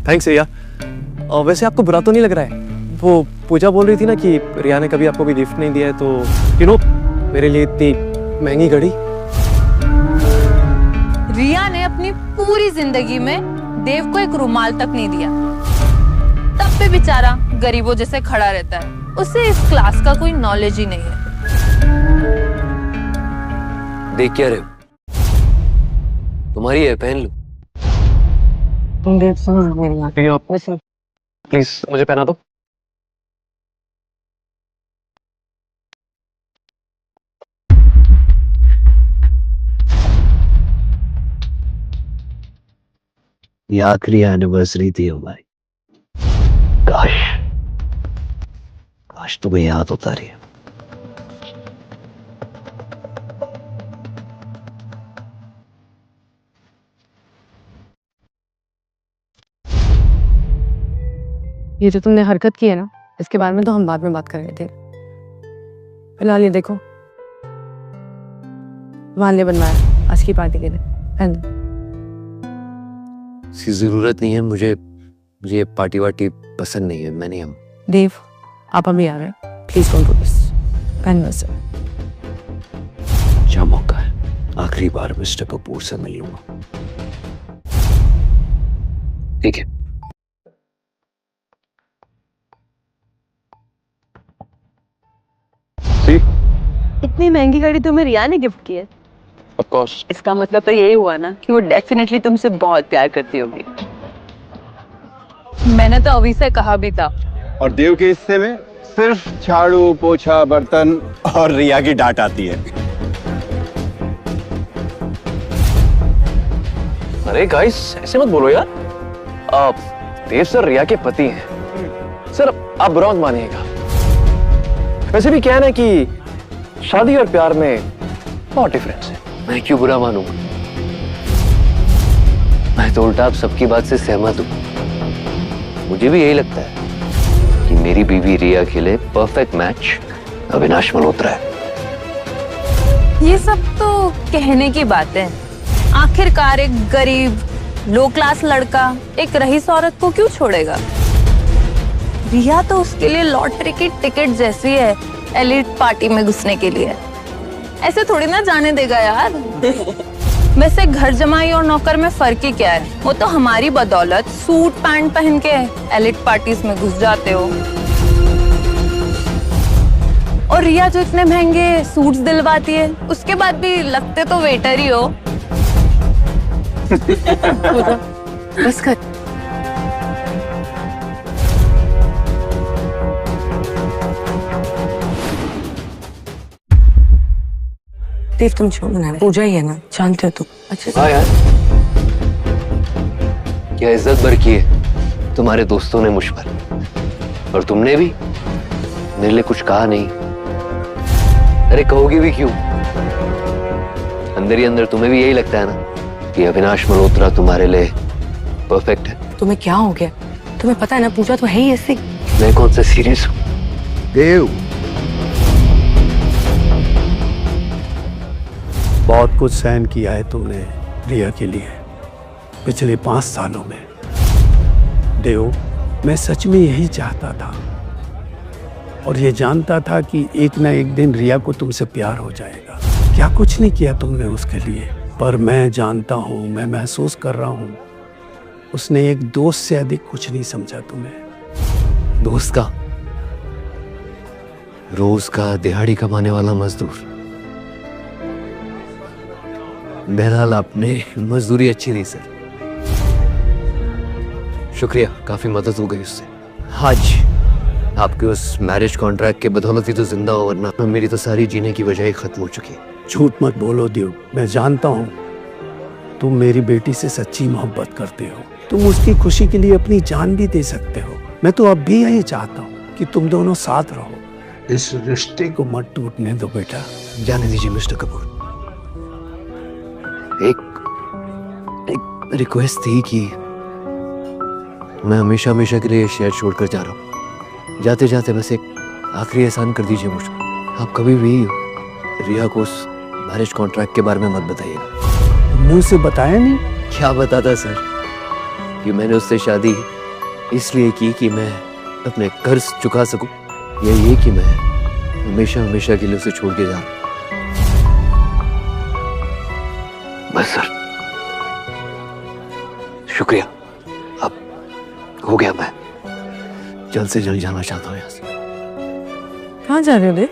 थैंक्स रिया। वैसे आपको बुरा तो नहीं लग रहा है? वो पूजा बोल रही थी ना कि रिया ने कभी आपको भी गिफ्ट नहीं दिया है, तो मेरे लिए इतनी महंगी घड़ी। रिया ने अपनी पूरी जिंदगी में देव को एक रुमाल तक नहीं दिया, तब भी बेचारा गरीबों जैसे खड़ा रहता है। उसे इस क्लास का कोई नॉलेज ही नहीं है। देख क्या रहे हो? तुम्हारी है, पहन लो। प्लीज मुझे पहना दो। ये आखिरी एनिवर्सरी थी हमारी। काश तुम्हें याद होता रही। ये जो तुमने हरकत की है ना, इसके बारे में तो हम बाद में बात कर रहे थे। फिलहाल ये देखो, वहां ले बनवाया आज की पार्टी के लिए। इसकी जरूरत नहीं है मुझे, मुझे पार्टी वार्टी पसंद नहीं है। मैं नहीं हम देव, आप अभी आ रहे हैं, प्लीज डोंट डू दिस। पहन लो सर। क्या मौका है, आखिरी बार मिस्टर कपूर से मिल लूंगा। ठीक है। इतनी महंगी घड़ी तुम्हें रिया ने गिफ्ट की है? Of course. इसका मतलब तो यही हुआ ना कि वो डेफिनेटली तुमसे बहुत प्यार करती होगी। मैंने तो अभी से कहा भी था। और देव के हिस्से में सिर्फ झाड़ू पोछा बर्तन और रिया की डांट आती है। अरे गाइस, ऐसे मत बोलो यार। देव सर रिया के पति हैं। सर आप बुरा मत मानिएगा। वैसे भी क्या है ना कि शादी और प्यार में बहुत डिफरेंस है। मैं क्यों बुरा मानूंगा, मैं तो उल्टा आप सबकी बात से सहमत हूं। मुझे भी यही लगता है कि मेरी बीवी रिया के लिए परफेक्ट मैच अविनाश मल्होत्रा है। ये सब तो कहने की बातें हैं। आखिरकार एक गरीब लो क्लास लड़का एक रईस औरत को क्यों छोड़ेगा? रिया तो उसके लिए लॉटरी की टिकट जैसी है एलिट पार्टी में घुसने के लिए। ऐसे थोड़ी ना जाने देगा यार। वैसे घर जमाई और नौकर में फर्क ही क्या है? वो तो हमारी बदौलत सूट पैंट पहन के एलिट पार्टीज में घुस जाते हो। और रिया जो इतने महंगे सूट्स दिलवाती है, उसके बाद भी लगते तो वेटर ही हो। बस कर। देव तुम छोड़ो ना, पूजा ही है ना, जानते हो तुम अच्छे से। हाँ यार, क्या इज्जत बरकी है तुम्हारे दोस्तों ने मुझ पर, और तुमने भी मेरे लिए कुछ कहा नहीं। अरे कहोगी भी क्यों, अंदर ही अंदर तुम्हें भी यही लगता है ना कि अविनाश मल्होत्रा तुम्हारे लिए परफेक्ट है। तुम्हें क्या हो गया? तुम्हें पता है ना पूजा तो है ही ऐसी। मैं कौन सा सीरियस हूँ? देव, बहुत कुछ सहन किया है तुमने रिया के लिए पिछले 5 सालों में। देव, मैं सच में यही चाहता था और ये जानता था कि एक ना एक दिन रिया को तुमसे प्यार हो जाएगा। क्या कुछ नहीं किया तुमने उसके लिए, पर मैं जानता हूँ, मैं महसूस कर रहा हूँ, उसने एक दोस्त से अधिक कुछ नहीं समझा तुम्हें। दोस्त का, रोज का दिहाड़ी कमाने वाला मजदूर। बहरहाल आपने मजदूरी अच्छी दी सर, शुक्रिया, काफी मदद हो गई उससे। आज आपके उस मैरिज कॉन्ट्रैक्ट के बदौलत ही तो जिंदा हो, वरना मेरी तो सारी जीने की वजह ही खत्म हो चुकी है। झूठ मत बोलो देव, मैं जानता हूँ तुम मेरी बेटी से सच्ची मोहब्बत करते हो। तुम उसकी खुशी के लिए अपनी जान भी दे सकते हो। मैं तो अब भी यही चाहता हूँ कि तुम दोनों साथ रहो। इस रिश्ते को मत टूटने दो बेटा। जाने दीजिए मिस्टर कपूर, एक रिक्वेस्ट थी कि मैं हमेशा हमेशा के लिए शहर छोड़कर जा रहा हूँ। जाते जाते बस एक आखिरी एहसान कर दीजिए मुझको। आप कभी भी रिया को उस मैरिज कॉन्ट्रैक्ट के बारे में मत बताइएगा। तुमने उसे बताया नहीं? क्या बताता सर कि मैंने उससे शादी इसलिए की कि मैं अपने कर्ज चुका सकूं, या ये कि मैं हमेशा हमेशा के लिए उसे छोड़ के जा रहा हूं। बस सर, शुक्रिया, अब हो गया। मैं जल्द से जल्द जाना चाहता हूँ यहाँ से। कहाँ जा रहे हो देव?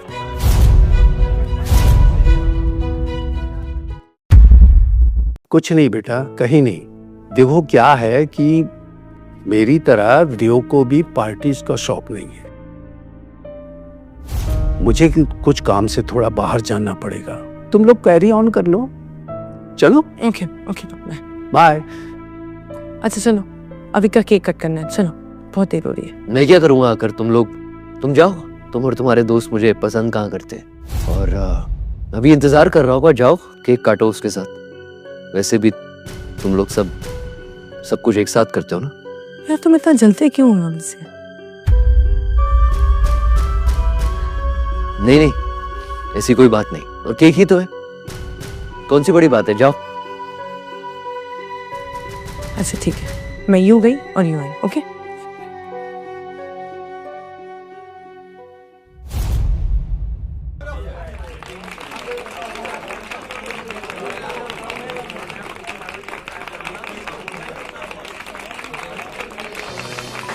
कुछ नहीं बेटा, कहीं नहीं। देखो क्या है कि मेरी तरह देव को भी पार्टीज का शौक नहीं है। मुझे कुछ काम से थोड़ा बाहर जाना पड़ेगा। तुम लोग कैरी ऑन कर लो। चलो। Okay okay bye. अच्छा चलो, अभी का केक कट करना है, चलो बहुत देर हो रही है। मैं क्या करूंगा आकर, तुम जाओ। तुम और तुम्हारे दोस्त मुझे पसंद कहाँ करते हैं, और अभी इंतजार कर रहा होगा, जाओ केक काटो उसके साथ। वैसे भी तुम लोग सब कुछ एक साथ करते हो ना। यार तुम इतना जलते क्यों हो हमसे? नहीं, ऐसी कोई बात नहीं, और केक ही तो है, कौन सी बड़ी बात है, जाओ। अच्छा ठीक है, मैं यूं गई और यूं आई, okay?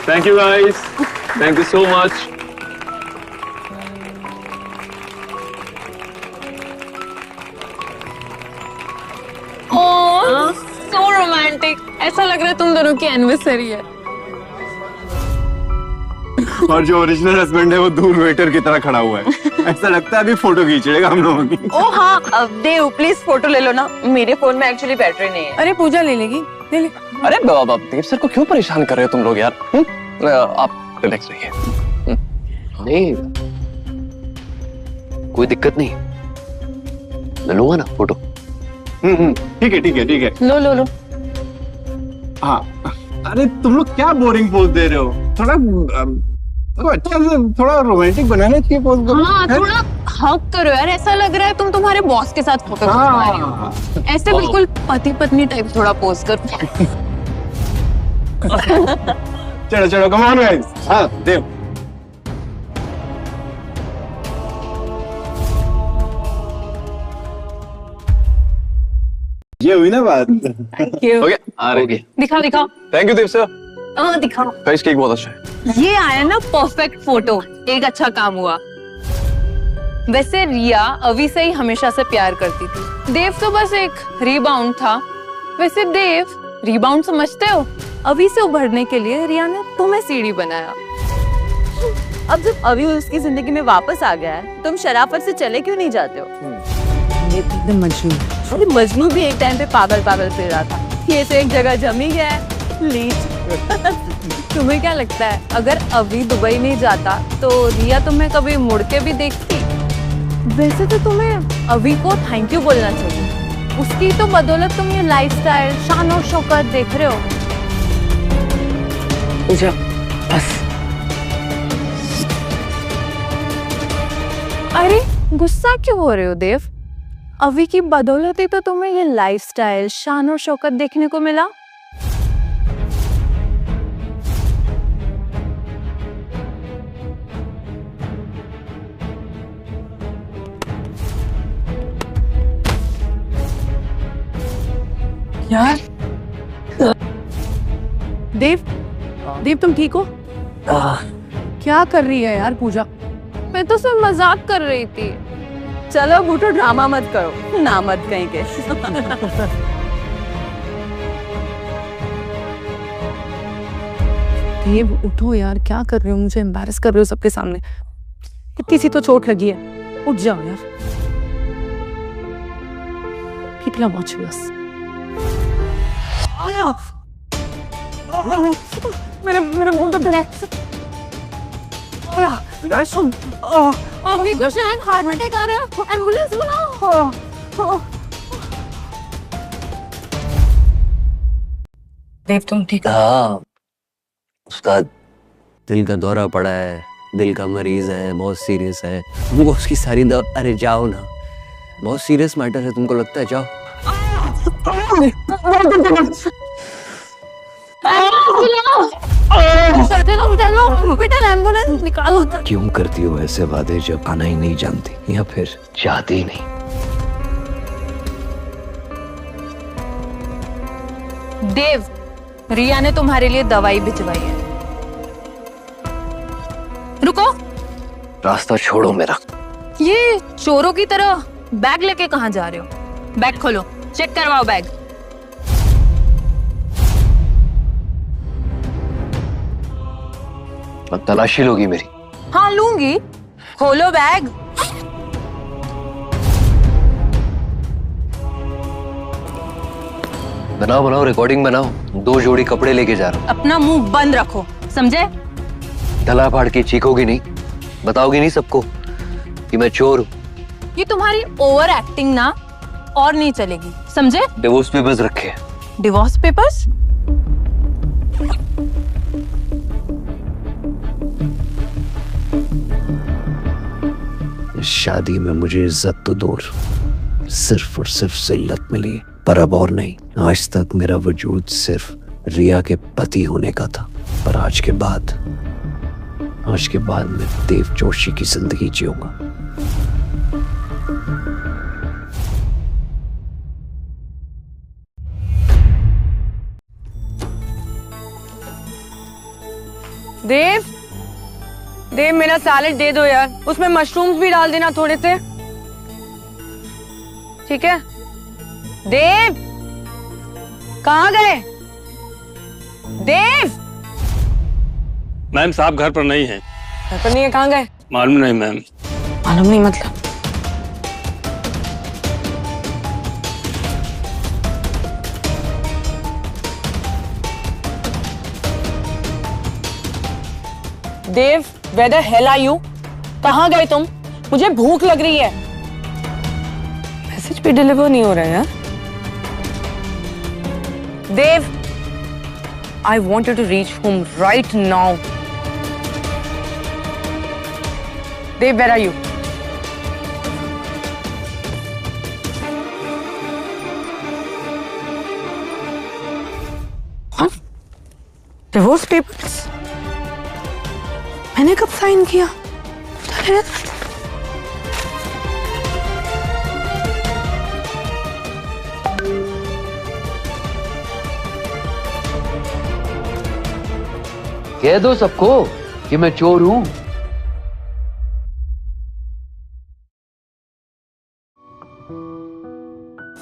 Thank you guys. Thank you so much. Oh so romantic, ऐसा लग रहा है तुम दोनों की एनिवर्सरी है। और जो ओरिजिनल हस्बैंड है वो दूर वेटर की तरह खड़ा हुआ है। ऐसा लगता है अभी फोटो खींच लेगा हम लोगों की। ओ हाँ, अब देव प्लीज फोटो ले लो ना, मेरे फोन में एक्चुअली बैटरी नहीं है। अरे पूजा ले लेगी, ले ले। अरे देव सर को क्यों परेशान कर रहे हो तुम लोग यार? आप रिलैक्स रहिए। नहीं, कोई दिक्कत नहीं, मैं लूंगा ना फोटो। ठीक है ठीक है ठीक है। लो लो लो। हाँ, अरे तुम लोग क्या बोरिंग पोज दे रहे हो? थोड़ा अच्छा से थोड़ा रोमांटिक बनाना चाहिए पोज को। हाँ थोड़ा हक करो यार, ऐसा लग रहा है तुम तुम्हारे बॉस के साथ फोटो खिंचवा रहे हो। ऐसे बिल्कुल पति पत्नी टाइप थोड़ा पोज करो। चलो चलो कम ऑन गाइस। हाँ देव, ये हुई ना बात। Thank you. ओके आ रहे हैं। दिखाओ दिखाओ। Thank you Dev sir. हाँ दिखाओ। गाइस केक बहुत अच्छा है। ये आया ना परफेक्ट फोटो, एक अच्छा काम हुआ। वैसे रिया अवी से ही हमेशा से प्यार करती थी, देव तो बस एक रीबाउंड था। वैसे देव, रीबाउंड समझते हो? अवी से उभरने के लिए रिया ने तुम्हें सीढ़ी बनाया। अब जब अभी उसकी जिंदगी में वापस आ गया है, तुम शराफत से चले क्यों नहीं जाते हो? एकदम मजनू। अरे मजनू भी एक टाइम पे पागल पागल फिर रहा था, ये तो एक जगह जम ही गया है, लीच। तुम्हें क्या लगता है अगर अभी दुबई नहीं जाता तो रिया तुम्हें कभी मुड़ के भी देखती? वैसे तो तुम्हें अभी को थैंक यू बोलना चाहिए, उसकी तो बदौलत तुम ये लाइफस्टाइल, शान और शौकत देख रहे हो। पूजा बस। अरे गुस्सा क्यों हो रहे हो देव? अभी की बदौलत ही तो तुम्हें ये लाइफस्टाइल, शान और शौकत देखने को मिला। यार देव, देव तुम ठीक हो? क्या कर रही है यार पूजा? मैं तो सिर्फ मजाक कर रही थी। चलो बूटो ड्रामा मत करो, ना मत कहीं के। देव उठो यार, क्या कर रहे हो? मुझे एम्बैरस कर रहे हो सबके सामने। इतनी सी तो चोट लगी है, उठ जाओ यार। People are watching us. मेरे मुंह पे ब्लैक। सुन, अभी कुछ हार्ट अटैक आ रहा है, एम्बुलेंस बुलाओ। देव तुम ठीक हो? हाँ, उसका दिल का दौरा पड़ा है, दिल का मरीज है, बहुत सीरियस है। वो उसकी सारी दवा, अरे जाओ ना, बहुत सीरियस मैटर है, तुमको लगता है? जाओ। एम्बुलेंस निकालो। क्यों करती हो ऐसे वादे जब आना ही नहीं जानती, या फिर चाहती ही नहीं? देव, रिया ने तुम्हारे लिए दवाई भिजवाई है। रुको। रास्ता छोड़ो मेरा। ये चोरों की तरह बैग लेके कहाँ जा रहे हो? बैग खोलो, चेक करवाओ बैग। अब तलाशी लोगी मेरी? हाँ लूंगी, खोलो बैग। बनाओ बनाओ, रिकॉर्डिंग बनाओ। 2 जोड़ी कपड़े लेके जा रहा हूँ। अपना मुंह बंद रखो, समझे? गला फाड़ के चीखोगी नहीं, बताओगी नहीं सबको कि मैं चोर हूँ? ये तुम्हारी ओवर एक्टिंग ना और नहीं चलेगी, समझे? डिवोर्स पेपर्स रखे हैं। Divorce papers? शादी में मुझे इज्जत तो दूर, सिर्फ और सिर्फ जिल्लत मिली, पर अब और नहीं। आज तक मेरा वजूद सिर्फ रिया के पति होने का था, पर आज के बाद मैं देव जोशी की जिंदगी जीऊंगा। देव, देव मेरा सैलेड दे दो यार, उसमें मशरूम्स भी डाल देना थोड़े से, ठीक है? देव, कहाँ गए? देव! मैम साहब घर पर नहीं है। घर पर नहीं है, कहाँ गए? मालूम नहीं मैम। मालूम नहीं मतलब? देव, where the hell are you? कहाँ गए तुम? मुझे भूख लग रही है। मैसेज भी डिलीवर नहीं हो रहा है यार। देव, I want you to reach home right now. Dev, where are you? What? Divorce papers? मैंने कब साइन किया? कह दो सबको कि मैं चोर हूं।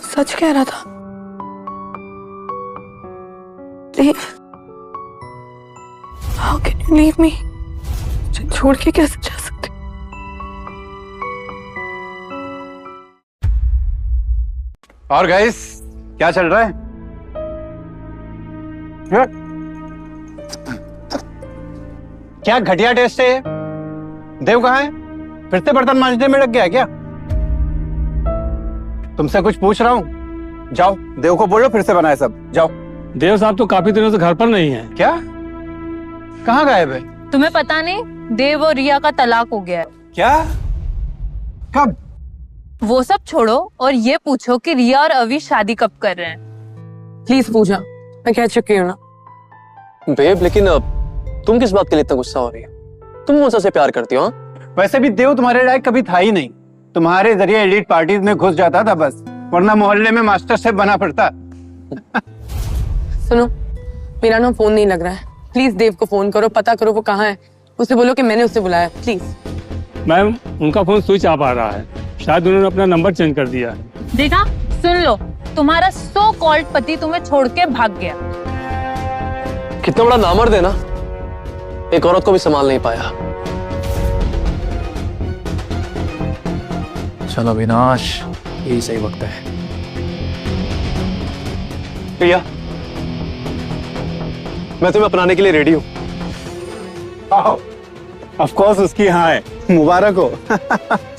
सच कह रहा था। Leave. How can you leave me? छोड़ के कैसे जा सकते? और गाइस, क्या चल रहा है? क्या घटिया टेस्ट है? देव कहाँ है? फिर से बर्तन मांजने में लग गया क्या? तुमसे कुछ पूछ रहा हूँ। जाओ देव को बोलो फिर से बनाए सब। जाओ। देव साहब तो काफी दिनों से घर पर नहीं है। क्या? कहाँ गायब है? तुम्हें पता नहीं, देव और रिया का तलाक हो गया है। क्या? कब? वो सब छोड़ो और ये पूछो कि रिया और अवी शादी कब कर रहे हैं। प्लीज पूछा, मैं कह चुकी हूँ ना। बेब, लेकिन तुम किस बात के लिए इतना गुस्सा हो रही हो? तुम कौन सा से प्यार करती हो? वैसे भी देव तुम्हारे लायक कभी था ही नहीं। तुम्हारे जरिए एलिट पार्टीज में घुस जाता था बस, वरना मोहल्ले में मास्टर शेफ बना पड़ता। सुनो, मेरा ना फोन नहीं लग रहा है। प्लीज देव को फोन करो, पता करो वो कहाँ है। उसे बोलो कि मैंने उसे बुलाया, प्लीज। मैम, उनका फोन स्विच ऑफ आ रहा है, शायद उन्होंने अपना नंबर चेंज कर दिया है। देखा, सुन लो, तुम्हारा सो कॉल्ड पति तुम्हें छोड़ के भाग गया। कितना बड़ा नामर्द है ना, एक औरत को भी संभाल नहीं पाया। चलो अविनाश, यही सही वक्त है। प्रिया, मैं तुम्हें अपनाने के लिए रेडी हूँ। ऑफ कोर्स उसकी हाँ है। मुबारक हो।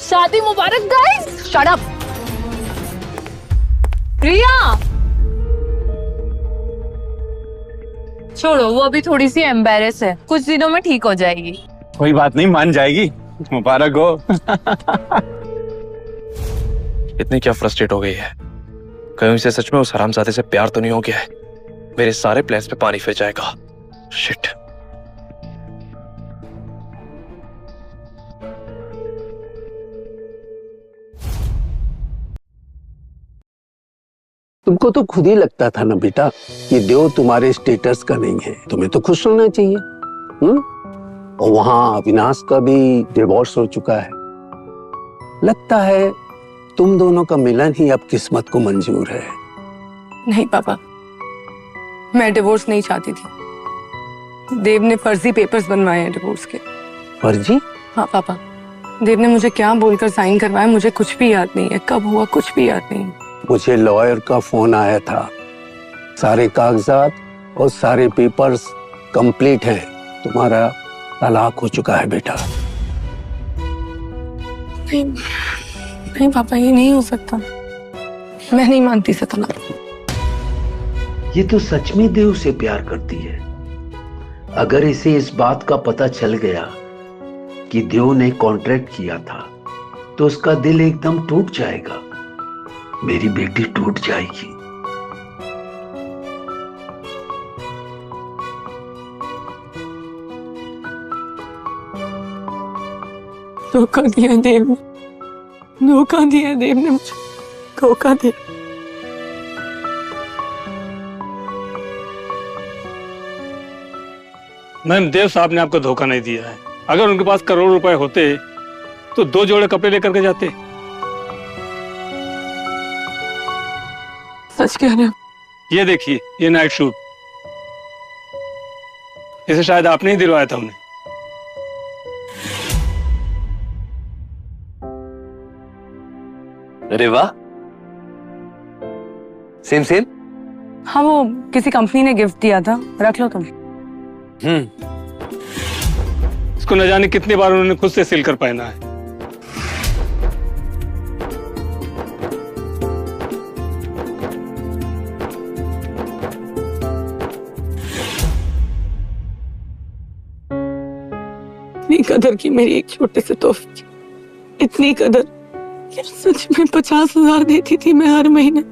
शादी मुबारक गाइस। Shut up. रिया, छोड़ो, वो अभी थोड़ी सी एम्बैरेस है, कुछ दिनों में ठीक हो जाएगी। कोई बात नहीं, मान जाएगी। मुबारक हो। इतनी क्या फ्रस्ट्रेट हो गई है? कहीं से सच में उस हरामजादे से प्यार तो नहीं हो गया है? मेरे सारे प्लान्स पे पानी फिर जाएगा। शिट। तुमको तो खुद ही लगता था ना बेटा कि देव तुम्हारे स्टेटस का नहीं है, तुम्हें तो खुश होना चाहिए। और वहां अविनाश का भी डिवोर्स हो चुका है। लगता है तुम दोनों का मिलन ही अब किस्मत को मंजूर है। नहीं पापा, मैं डिवोर्स नहीं चाहती थी। देव ने फर्जी पेपर्स बनवाए हैं डिवोर्स के। फर्जी? हाँ पापा, देव ने मुझे क्या बोलकर साइन करवाया मुझे कुछ भी याद नहीं है। कब हुआ कुछ भी याद नहीं। मुझे लॉयर का फोन आया था, सारे कागजात और सारे पेपर्स कंप्लीट हैं। तुम्हारा तलाक हो चुका है बेटा। नहीं, नहीं पापा, ये नहीं हो सकता। मैं नहीं मानती सतना। ये तो सच में देव से प्यार करती है। अगर इसे इस बात का पता चल गया कि देव ने कॉन्ट्रैक्ट किया था तो उसका दिल एकदम टूट जाएगा। मेरी बेटी टूट जाएगी। धोखा दिया देव ने, धोखा दिया देव ने मुझे, धोखा दिया। मैम, देव साहब ने आपको धोखा नहीं दिया है। अगर उनके पास करोड़ रुपए होते तो 2 जोड़े कपड़े लेकर के जाते। सच कह रहे हो? ये देखिए, ये नाइट सूट, इसे शायद आपने ही दिलवाया था हमने। अरे वाह, सेम सेम। हाँ, वो किसी कंपनी ने गिफ्ट दिया था, रख लो तुम। इसको न जाने कितनी बार उन्होंने खुद से सिल कर पहना है। इतनी कदर की मेरी एक छोटे से तोहफे की, इतनी कदर कि सच में 50,000 देती थी मैं हर महीने,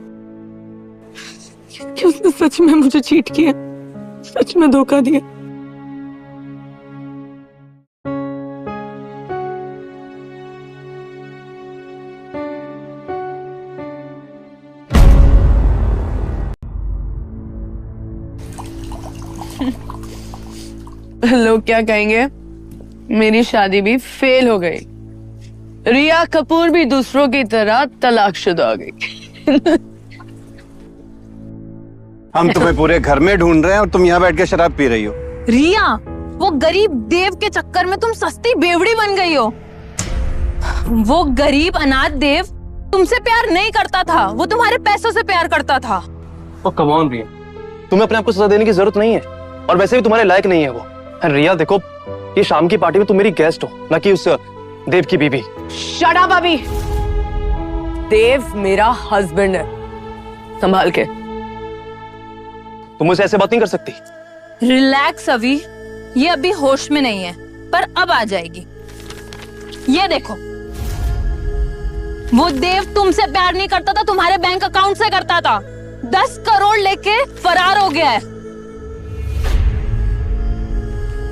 कि उसने सच में मुझे चीट किया, सच में धोखा दिया। लोग क्या कहेंगे? मेरी शादी भी फेल हो गई। रिया कपूर भी दूसरों की तरह तलाकशुदा हो गई। हम तुम्हें पूरे घर में ढूंढ रहे हैं और तुम यहाँ बैठ के शराब पी रही हो। रिया, वो गरीब देव के चक्कर में तुम सस्ती बेवड़ी बन गई हो। वो गरीब अनाथ देव तुमसे प्यार नहीं करता था, वो तुम्हारे पैसों से प्यार करता था। ओ कम ऑन रिया, तुम्हें अपने आप को सजा देने की जरूरत नहीं है, और वैसे भी तुम्हारे लायक नहीं है वो। रिया देखो, ये शाम की पार्टी में तुम मेरी गेस्ट हो, ना कि उस देव की बीवी। शट अप अभी। देव मेरा हस्बैंड है, संभाल के। तुम मुझसे ऐसे बात नहीं कर सकती। रिलैक्स अभी, ये अभी होश में नहीं है, पर अब आ जाएगी। ये देखो, वो देव तुमसे प्यार नहीं करता था, तुम्हारे बैंक अकाउंट से करता था। 10 करोड़ लेके फरार हो गया है।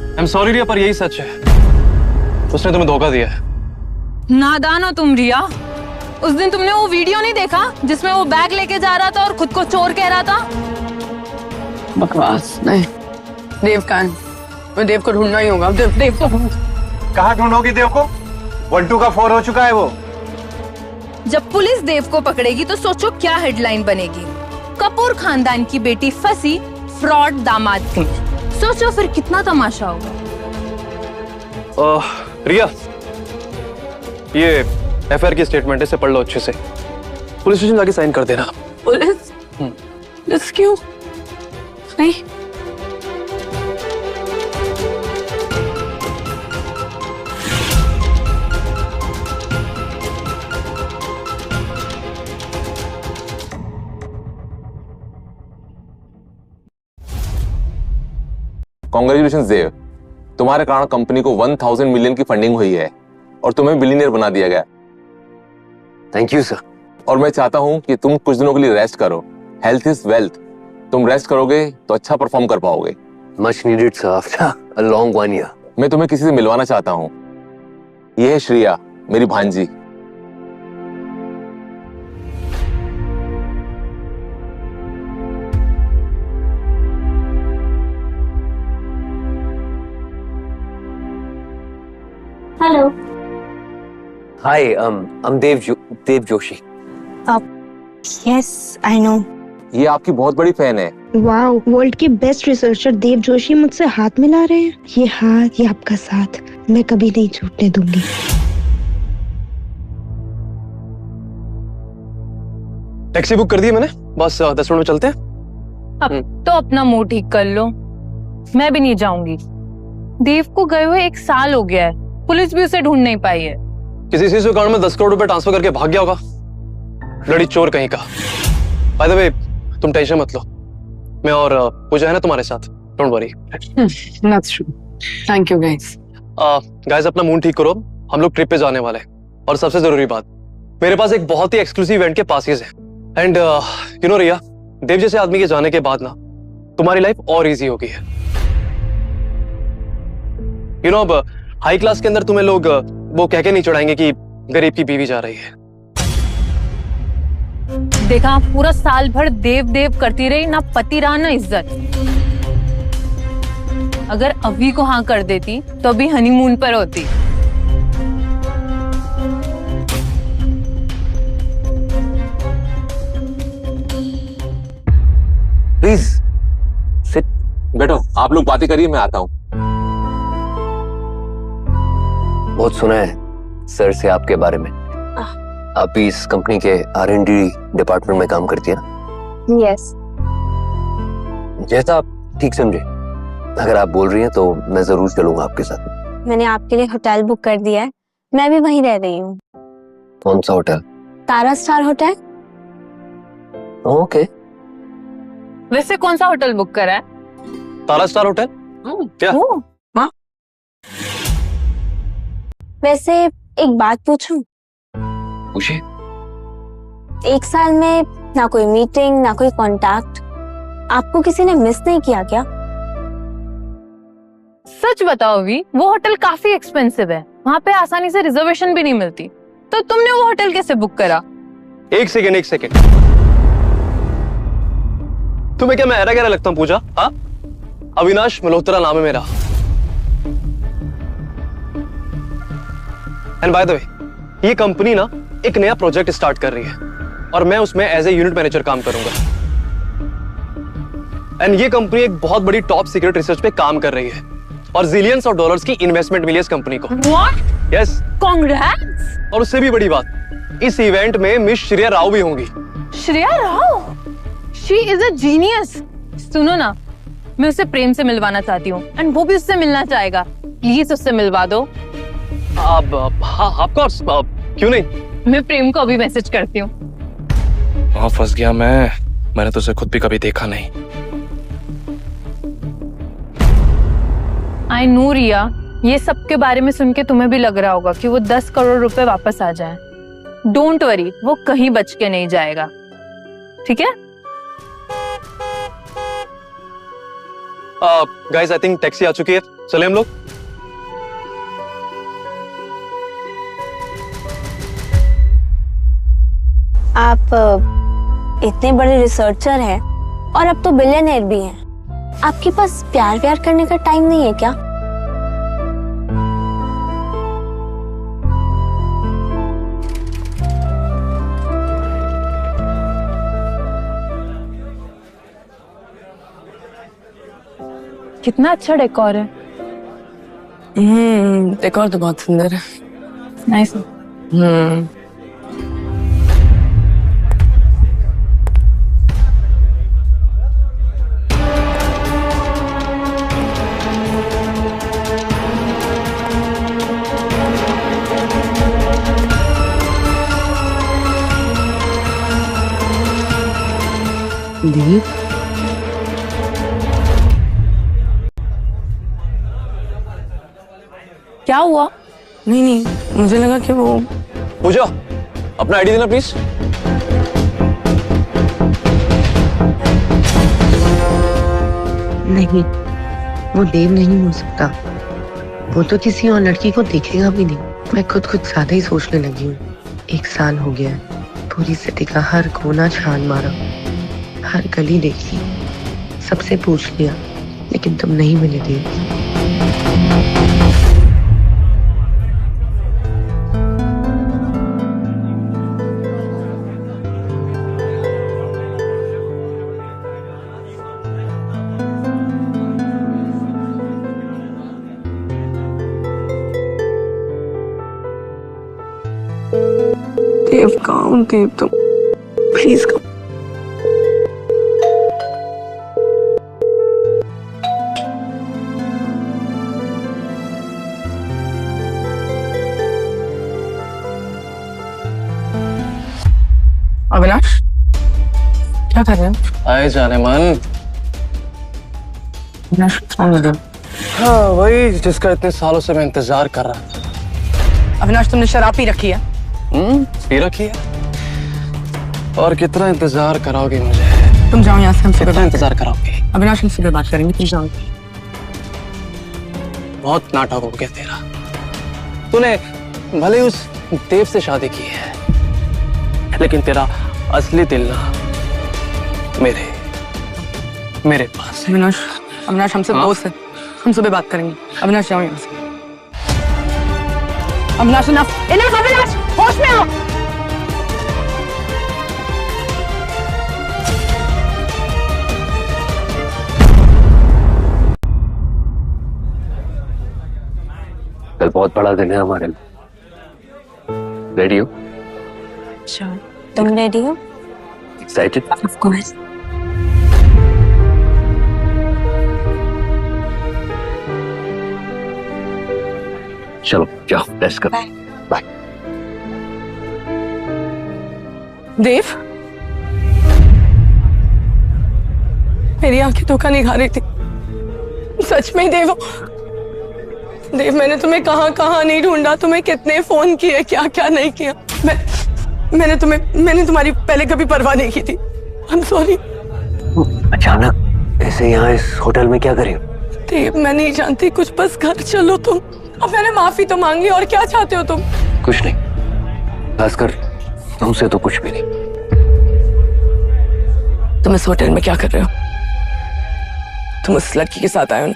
आई एम सॉरी रिया, पर यही सच है, उसने तुम्हें धोखा दिया है। नादान हो तुम रिया। उस दिन तुमने वो वीडियो नहीं देखा जिसमें वो बैग लेके जा रहा था और खुद को चोर कह रहा था? बकवास नहीं। देव कहाँ है? मैं देव को ढूंढना ही होगा। देव को कहाँ ढूंढोगी देव को? 1-2 का 4 हो चुका है वो। जब पुलिस देव को पकड़ेगी तो सोचो क्या हेडलाइन बनेगी। कपूर खानदान की बेटी फंसी फ्रॉड दामाद के। सोचो फिर कितना तमाशा होगा। रिया, ये एफआईआर की स्टेटमेंट है, इसे पढ़ लो अच्छे से। पुलिस स्टेशन जाके साइन कर देना। पुलिस? पुलिस क्यों? नहीं। कॉन्ग्रेचुलेशंस देव, तुम्हारे कारण कंपनी को 1000 मिलियन की फंडिंग हुई है और तुम्हें बिलियनियर बना दिया गया। Thank you sir. और मैं चाहता हूं कि तुम कुछ दिनों के लिए रेस्ट करो। Health is wealth. तुम रेस्ट करोगे तो अच्छा परफॉर्म कर पाओगे। Much needed sir, after a long 1 year. मैं तुम्हें किसी से मिलवाना चाहता हूं। यह है श्रेया, मेरी भांजी। Hello. Hi, I'm Dev Joshi. Yes, I know. ये आपकी बहुत बड़ी फैन है। वाओ, वर्ल्ड के बेस्ट रिसर्चर देव जोशी मुझसे हाथ मिला रहे हैं। ये हाथ, ये आपका साथ मैं कभी नहीं छूटने दूंगी। टैक्सी बुक कर दी है मैंने, बस 10 मिनट में चलते हैं। अब तो अपना मुंह ठीक कर लो, मैं भी नहीं जाऊंगी। देव को गए हुए 1 साल हो गया है, पुलिस भी उसे ढूंढ नहीं पाई है। किसी चीज के कारण में 10 करोड़ रुपए ट्रांसफर करके भाग गया होगा, लड़ी चोर कहीं का। बाय द वे, तुम टेंशन मत लो, मैं और पूजा है ना तुम्हारे साथ, don't worry. That's true. Thank you guys. Guys, अपना मूड ठीक करो, हम लोग ट्रिप पे जाने वाले हैं। और सबसे जरूरी बात, मेरे पास एक बहुत ही एक्सक्लूसिव इवेंट के पासेस है। एंड यू नो रिया, देव जैसे आदमी के जाने के बाद ना तुम्हारी लाइफ और इजी हो गई है। यू नो, अब हाई क्लास के अंदर तुम्हें लोग वो कह के नहीं चढ़ाएंगे कि गरीब की बीवी जा रही है। देखा, पूरा साल भर देव देव करती रही, ना पति रहा ना इज्जत। अगर अभी को हाँ कर देती तो अभी हनीमून पर होती। प्लीज सिट, बैठो। आप लोग बातें करिए, मैं आता हूँ। बहुत सुना है सर से आपके बारे में। आप भी इस कंपनी के R&D डिपार्टमेंट में काम करती है ना? यस। जैसा आप ठीक समझे, अगर आप बोल रही हैं तो मैं जरूर चलूंगा आपके साथ। मैंने आपके लिए होटल बुक कर दिया है, मैं भी वहीं रह रही हूँ। कौन सा होटल? तारा स्टार होटल। ओके। वैसे कौन सा होटल बुक करा है? तारा स्टार होटल। क्या? हाँ। वैसे एक बात पूछूं? पूछिए। एक साल में ना कोई मीटिंग ना कोई कांटेक्ट, आपको किसी ने मिस नहीं किया क्या? सच बताओ अभी, वो होटल काफी एक्सपेंसिव है, वहाँ पे आसानी से रिजर्वेशन भी नहीं मिलती, तो तुमने वो होटल कैसे बुक करा? एक सेकेंड। तुम्हें क्या मैं ऐरा गहरा लगता हूँ पूजा? हाँ, अविनाश मल्होत्रा नाम है मेरा। एंड बाय द वे, ये कंपनी ना एक नया प्रोजेक्ट स्टार्ट कर रही है और मैं उसमें एज ए यूनिट मैनेजर काम करूंगा। एंड ये कंपनी एक बहुत बड़ी टॉप सीक्रेट रिसर्च पे काम कर रही है और जिलियंस ऑफ डॉलर्स की इन्वेस्टमेंट मिली इस कंपनी को। What? यस। Congrats! और उससे भी बड़ी बात, इस इवेंट में मिस श्रेया राव भी होंगी। Shreya Rao? She is a genius. सुनो ना, मैं उसे प्रेम से मिलवाना चाहती हूँ, एंड वो भी उससे मिलना चाहेगा। प्लीज उससे मिलवा दो। अब हाँ, ऑफ कोर्स, क्यों नहीं? मैं प्रेम को अभी मैसेज करती हूँ। वहां फंस गया मैंने तो उसे खुद भी कभी देखा नहीं। आई नो रिया, ये सब के बारे में सुन के तुम्हें भी लग रहा होगा कि वो 10 करोड़ रुपए वापस आ जाए। डोंट वरी, वो कहीं बच के नहीं जाएगा, ठीक है? गाइस, आई थिंक टैक्सी आ चुकी है, चले हम लोग। आप इतने बड़े रिसर्चर हैं और अब तो बिलियनर भी हैं। आपके पास प्यार व्यार करने का टाइम नहीं है क्या? कितना अच्छा डेकोर है। डेकोर तो बहुत सुंदर है। नाइस। देव, क्या हुआ? नहीं, मुझे लगा कि वो। पूजा, अपना आईडी देना प्लीज। नहीं, वो देव नहीं हो सकता। वो तो किसी और लड़की को देखेगा भी नहीं। मैं खुद ज्यादा ही सोचने लगी हूँ। 1 साल हो गया है, पूरी सिटी का हर कोना छान मारा, हर गली देखी, सबसे पूछ लिया, लेकिन तुम नहीं मिले देव। देव कम, देव तुम प्लीज कम। अविनाश, क्या कर रहे हो? आए जाने मन। अविनाश, कौन है? हाँ, वही जिसका इतने सालों से मैं इंतजार कर रहा था। अविनाश, तुमने शराब पी रखी है? पी रखी है। और कितना इंतजार कराओगे मुझे? तुम जाओ यहाँ से, हमसे कितना इंतजार कराओगे? अविनाश हमसे फिर बात करेंगे, तुम जाओ। बहुत नाटक हो गया तेरा। तूने भले उस देव से शादी की है, लेकिन तेरा असली दिल ना मेरे पास है। अविनाश हमसे दोस्त है, हम सुबह बात करेंगे। अविनाश जाओ यहाँ से। अविनाश अविनाश होश में आओ। कल बहुत बड़ा दिन है हमारे लिए। रेडी हो? तुम रेडी हो? एक्साइटेड? Of course. चलो जाओ, रेस्ट करो। बाय। देव, मेरी आंखें धोखा नहीं खा रही थी, सच में देव। देव, मैंने तुम्हें कहाँ नहीं ढूंढा, तुम्हें कितने फोन किए, क्या क्या नहीं किया। मैंने तुम्हारी पहले कभी परवाह नहीं की थी। I am sorry. अचानक ऐसे यहाँ इस होटल में क्या कर रही हो? देव, मैं नहीं जानती कुछ, बस घर चलो तुम। अब मैंने माफी तो मांग ली, और क्या चाहते हो तुम? कुछ नहीं, खासकर तुमसे तो कुछ भी नहीं। तुम इस होटल में क्या कर रहे हो? तुम उस लड़की के साथ आए हो ना,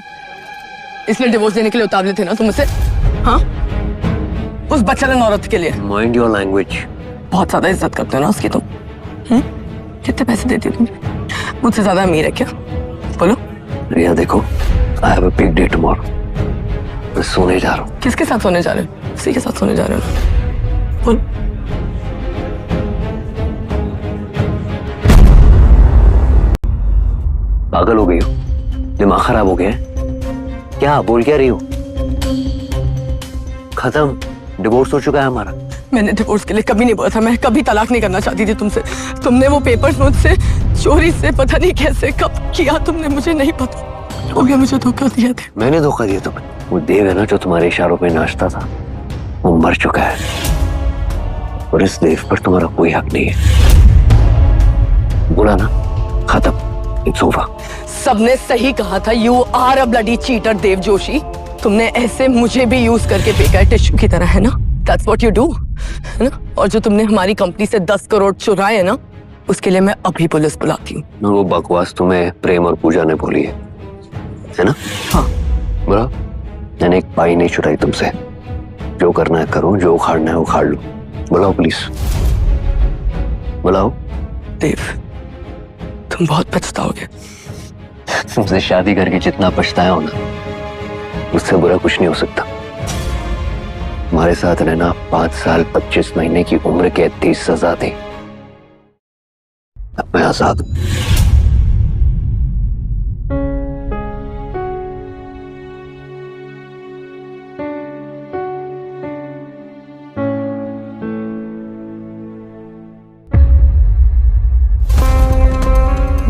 इसलिए डिवोर्स देने के लिए उतावले थे ना तुम मुझसे? हाँ, उस बच्चन औरत के लिए। Mind your language. बहुत ज्यादा इज्जत करते हो ना उसकी तुम। कितने पैसे देती हो तुम? मुझसे ज्यादा अमीर है क्या? बोलो। रिया देखो, I have a big day tomorrow. मैं सोने जा रहा हूँ। किसके साथ सोने जा रहे हो? किसी के साथ सोने जा रहे हो? बोल। पागल हो गई हो? दिमाग खराब हो गया है? क्या बोल क्या रही हो? खत्म, डिवोर्स हो चुका है हमारा। मैंने डिवोर्स के लिए कभी नहीं बोला था, मैं कभी तलाक नहीं करना चाहती थी तुमसे। तुमने वो पेपर्स मुझसे चोरी से पता नहीं कैसे कब किया तुमने, मुझे नहीं पता। हो गया, मुझे धोखा दिया था। मैंने धोखा दिया तुम्हें? वो देव है ना जो तुम्हारे इशारों पे नाचता था, वो मर चुका है, और इस देव पर तुम्हारा कोई हक नहीं है। बोला ना, खत्म, इट्स ओवर। सबने सही कहा था, you are a bloody cheater Dev Joshi. तुमने ऐसे मुझे भी यूज करके फेंका है टिश्यू की तरह, है ना? That's what you do, है ना? और जो तुमने हमारी कंपनी से 10 करोड़ चुराए है ना, उसके लिए मैं अभी पुलिस बुलाती हूँ। वो बकवास तुम्हें प्रेम और पूजा ने बोली है ना? हाँ। बोला, मैंने एक पाई नहीं चुराई तुमसे। जो करना है करो, जो उखाड़ना है उखाड़ लो। बुलाओ पुलिस, बुलाओ। देव, तुम बहुत पछताओगे। तुमसे शादी करके जितना पछताया हो ना, उससे बुरा कुछ नहीं हो सकता। हमारे साथ रहना 5 साल 25 महीने की उम्र कैद थी, सजा थी। अब मैं आजाद हूं।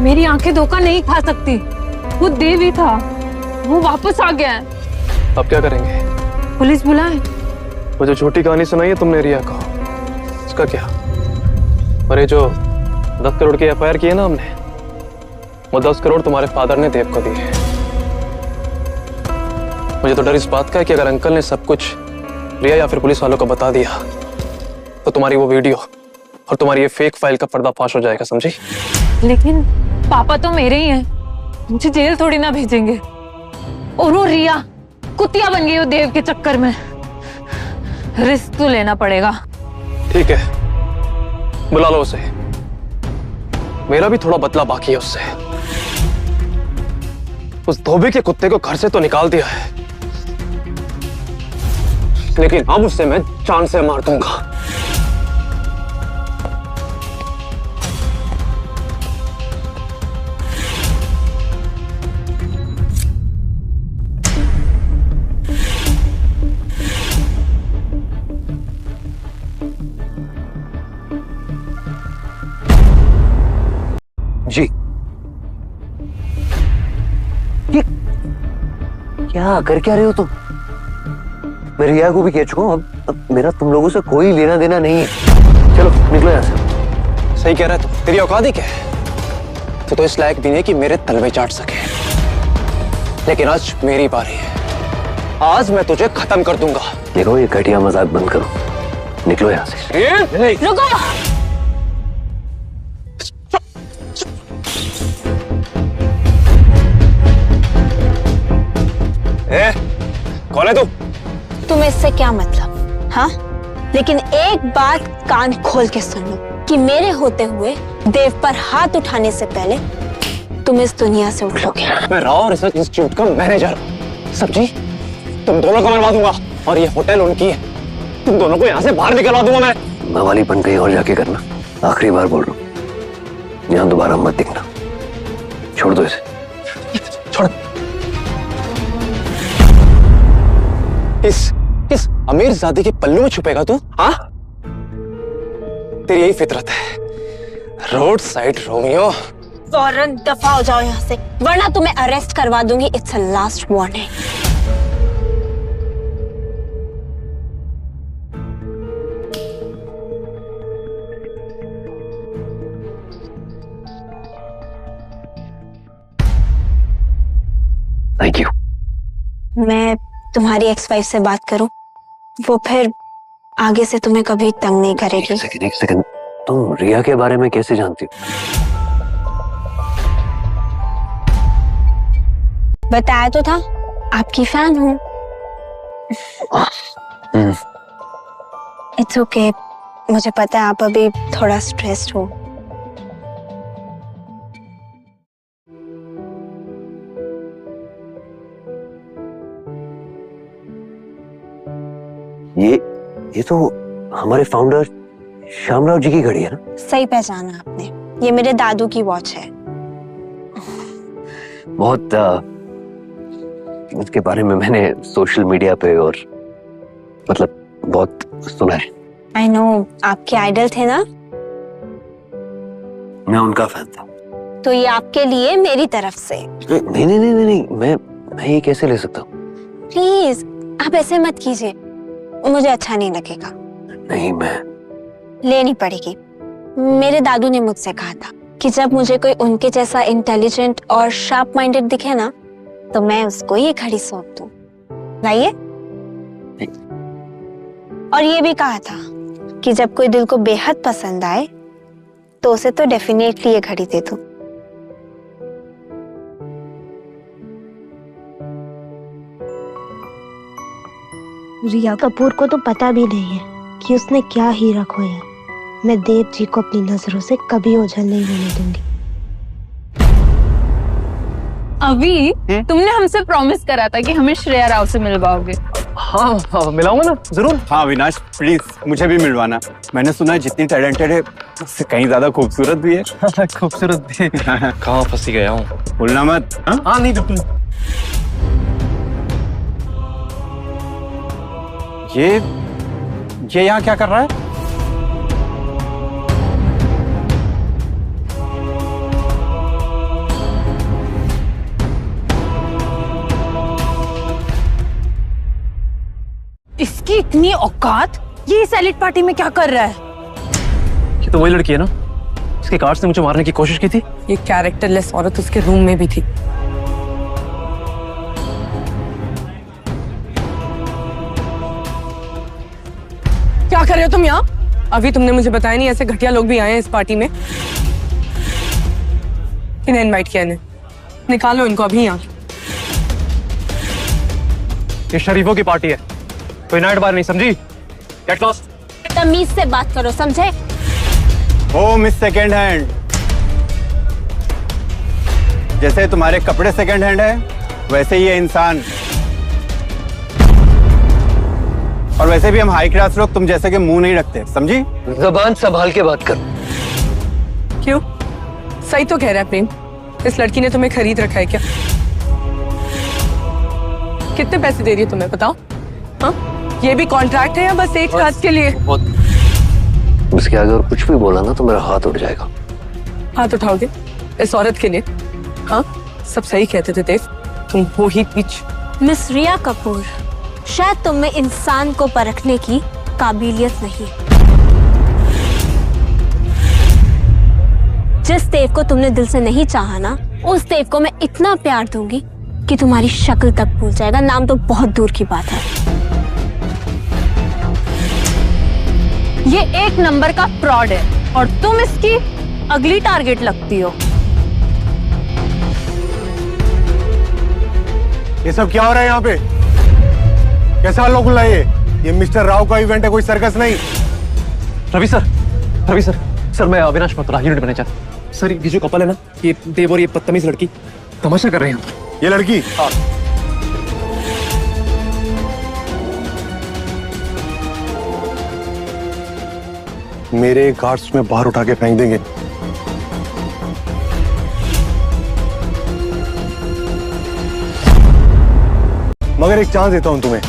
मेरी आंखें धोखा नहीं खा सकती, वो देव ही था, वो वापस आ गया है। अब क्या करेंगे? पुलिस बुलाए। वो जो छोटी कहानी सुनाई है तुमने रिया को, उसका क्या? और ये जो 10 करोड़ की एफआईआर की है ना हमने, वो 10 करोड़ तुम्हारे फादर ने देव को दिए। मुझे तो डर इस बात का है कि अगर अंकल ने सब कुछ रिया या फिर पुलिस वालों को बता दिया तो तुम्हारी वो वीडियो और तुम्हारी ये फेक फाइल का पर्दाफाश हो जाएगा, समझी? लेकिन पापा तो मेरे ही हैं, मुझे जेल थोड़ी ना भेजेंगे। और वो रिया कुतिया बन गई वो देव के चक्कर में। रिस्क तो लेना पड़ेगा। ठीक है, बुला लो उसे। मेरा भी थोड़ा बदला बाकी है उससे। उस धोबी के कुत्ते को घर से तो निकाल दिया है, लेकिन अब उससे मैं जान से मार दूंगा। जी, ये क्या कर क्या रहे हो तुम? मैं रिया को भी कह चुका हूं, अब मेरा तुम लोगों से कोई लेना देना नहीं है। चलो निकलो यहाँ से। सही कह रहा है तू, तेरी औकात ही क्या है? तू तो इस लायक भी नहीं कि मेरे तलवे चाट सके, लेकिन आज मेरी बारी है। आज मैं तुझे खत्म कर दूंगा। देखो ये घटिया मजाक बंद करो, निकलो यहाँ से। रुको। कौन है तू? तुम्हें इससे क्या मतलब? हाँ, लेकिन एक बात कान खोल के सुन लो कि मेरे होते हुए देव पर हाथ उठाने से पहले तुम इस दुनिया से उठ लोगे। मैं राव रिसर्च इंस्टीट्यूट का मैनेजर सब्जी, तुम दोनों को मरवा दूंगा और ये होटल उनकी है। तुम दोनों को यहाँ से बाहर निकलवा दूंगा मैं। मवाली बन गई और जाके करना, आखिरी बार बोल रहा हूँ, यहाँ दोबारा मत दिखना। छोड़ दो इसे। छोड़। इस अमीर जादी के पल्लू में छुपेगा तू? हाँ, तेरी यही फितरत है, रोड साइड रोमियो। फौरन दफा हो जाओ यहाँ से, वरना तुम्हें अरेस्ट करवा दूंगी। It's a last warning. Thank you. मैं तुम्हारी एक्स वाइफ से बात करूं, वो फिर आगे से तुम्हें कभी तंग नहीं करेगी। एक सेकंड, तुम रिया के बारे में कैसे जानती हो? बताया तो था, आपकी फैन हूँ। इट्स ओके, मुझे पता है आप अभी थोड़ा स्ट्रेस्ड हो। ये तो हमारे फाउंडर श्यामराव जी की घड़ी है ना? सही पहचाना आपने, ये मेरे दादू की वॉच है। बहुत इसके बारे में मैंने सोशल मीडिया पे और मतलब बहुत सुना है। आई नो, आपके आइडल थे ना? मैं उनका फैन था। तो ये आपके लिए मेरी तरफ से। नहीं, मैं ये कैसे ले सकता हूँ? प्लीज आप ऐसे मत कीजिए, मुझे अच्छा नहीं लगेगा। नहीं, मैं लेनी पड़ेगी। मेरे दादू ने मुझसे कहा था कि जब मुझे कोई उनके जैसा इंटेलिजेंट और शार्प माइंडेड दिखे ना, तो मैं उसको ये घड़ी सौंप दूं। लाइए। और ये भी कहा था कि जब कोई दिल को बेहद पसंद आए तो उसे तो डेफिनेटली ये घड़ी दे दूं। रिया कपूर को तो पता भी नहीं है कि उसने क्या हीरा खोया। मैं देव जी को अपनी नजरों से कभी ओझल नहीं होने दूंगी। अभी तुमने हमसे प्रॉमिस करा था कि हमें श्रेया राव से मिलवाओगे। हाँ, मिलाऊंगा ना, जरूर। हाँ अविनाश, प्लीज मुझे भी मिलवाना। मैंने सुना है जितनी टैलेंटेड है उससे कहीं ज्यादा खूबसूरत भी है। खूबसूरत भी। कहाँ फंसी गया हूँ? भूलना मत। हाँ नहीं बिल्कुल। ये यहाँ क्या कर रहा है? इसकी इतनी औकात, ये सैलेड पार्टी में क्या कर रहा है? ये तो वही लड़की है ना, इसके कार्ड्स ने मुझे मारने की कोशिश की थी। ये कैरेक्टरलेस औरत उसके रूम में भी थी। क्या कर रहे हो तुम यहाँ? अभी तुमने मुझे बताया नहीं, ऐसे घटिया लोग भी आए हैं इस पार्टी में। इन्हें इनवाइट किया, इन्हें निकालो इनको अभी यहाँ। ये शरीफों की पार्टी है, कोई नाइट बार नहीं, समझी? Get lost. तमीज से बात करो, समझे? ओ मिस सेकेंड हैंड, जैसे तुम्हारे कपड़े सेकेंड हैंड है वैसे ही है इंसान। और वैसे भी हम हाई क्लास लोग तुम जैसे के मुंह नहीं रखते, समझी? ज़बान संभाल के बात कर। क्यों? सही तो कह रहा है प्रेम, इस लड़की ने तुम्हें खरीद रखा है क्या? कितने पैसे दे रही है तुम्हें, बताओ? हाँ, ये भी कॉन्ट्रैक्ट है या बस एक रात के लिए? उसके आगे और कुछ भी बोला ना तो मेरा हाथ उठ जाएगा। हाथ उठाओगे इस औरत के लिए? हाँ, सब सही कहते थे देव, तुम हो ही पीछ। मिस रिया कपूर, शायद तुम में इंसान को परखने की काबिलियत नहीं। जिस देव को तुमने दिल से नहीं चाहा ना, उस देव को मैं इतना प्यार दूंगी कि तुम्हारी शक्ल तक भूल जाएगा। नाम तो बहुत दूर की बात है। ये एक नंबर का फ्रॉड है और तुम इसकी अगली टारगेट लगती हो। ये सब क्या हो रहा है यहाँ पे? कैसा लोग लाए? ये मिस्टर राव का इवेंट है, कोई सर्कस नहीं। रवि सर, सर मैं अविनाश मथुरा यूनिट बनना चाहता हूँ। सर ये जो कपल है ना, ये देव और ये बदतमीज लड़की तमाशा कर रहे हैं। ये लड़की? हाँ। मेरे गार्ड्स में बाहर उठा के फेंक देंगे। मगर एक चांस देता हूं तुम्हें,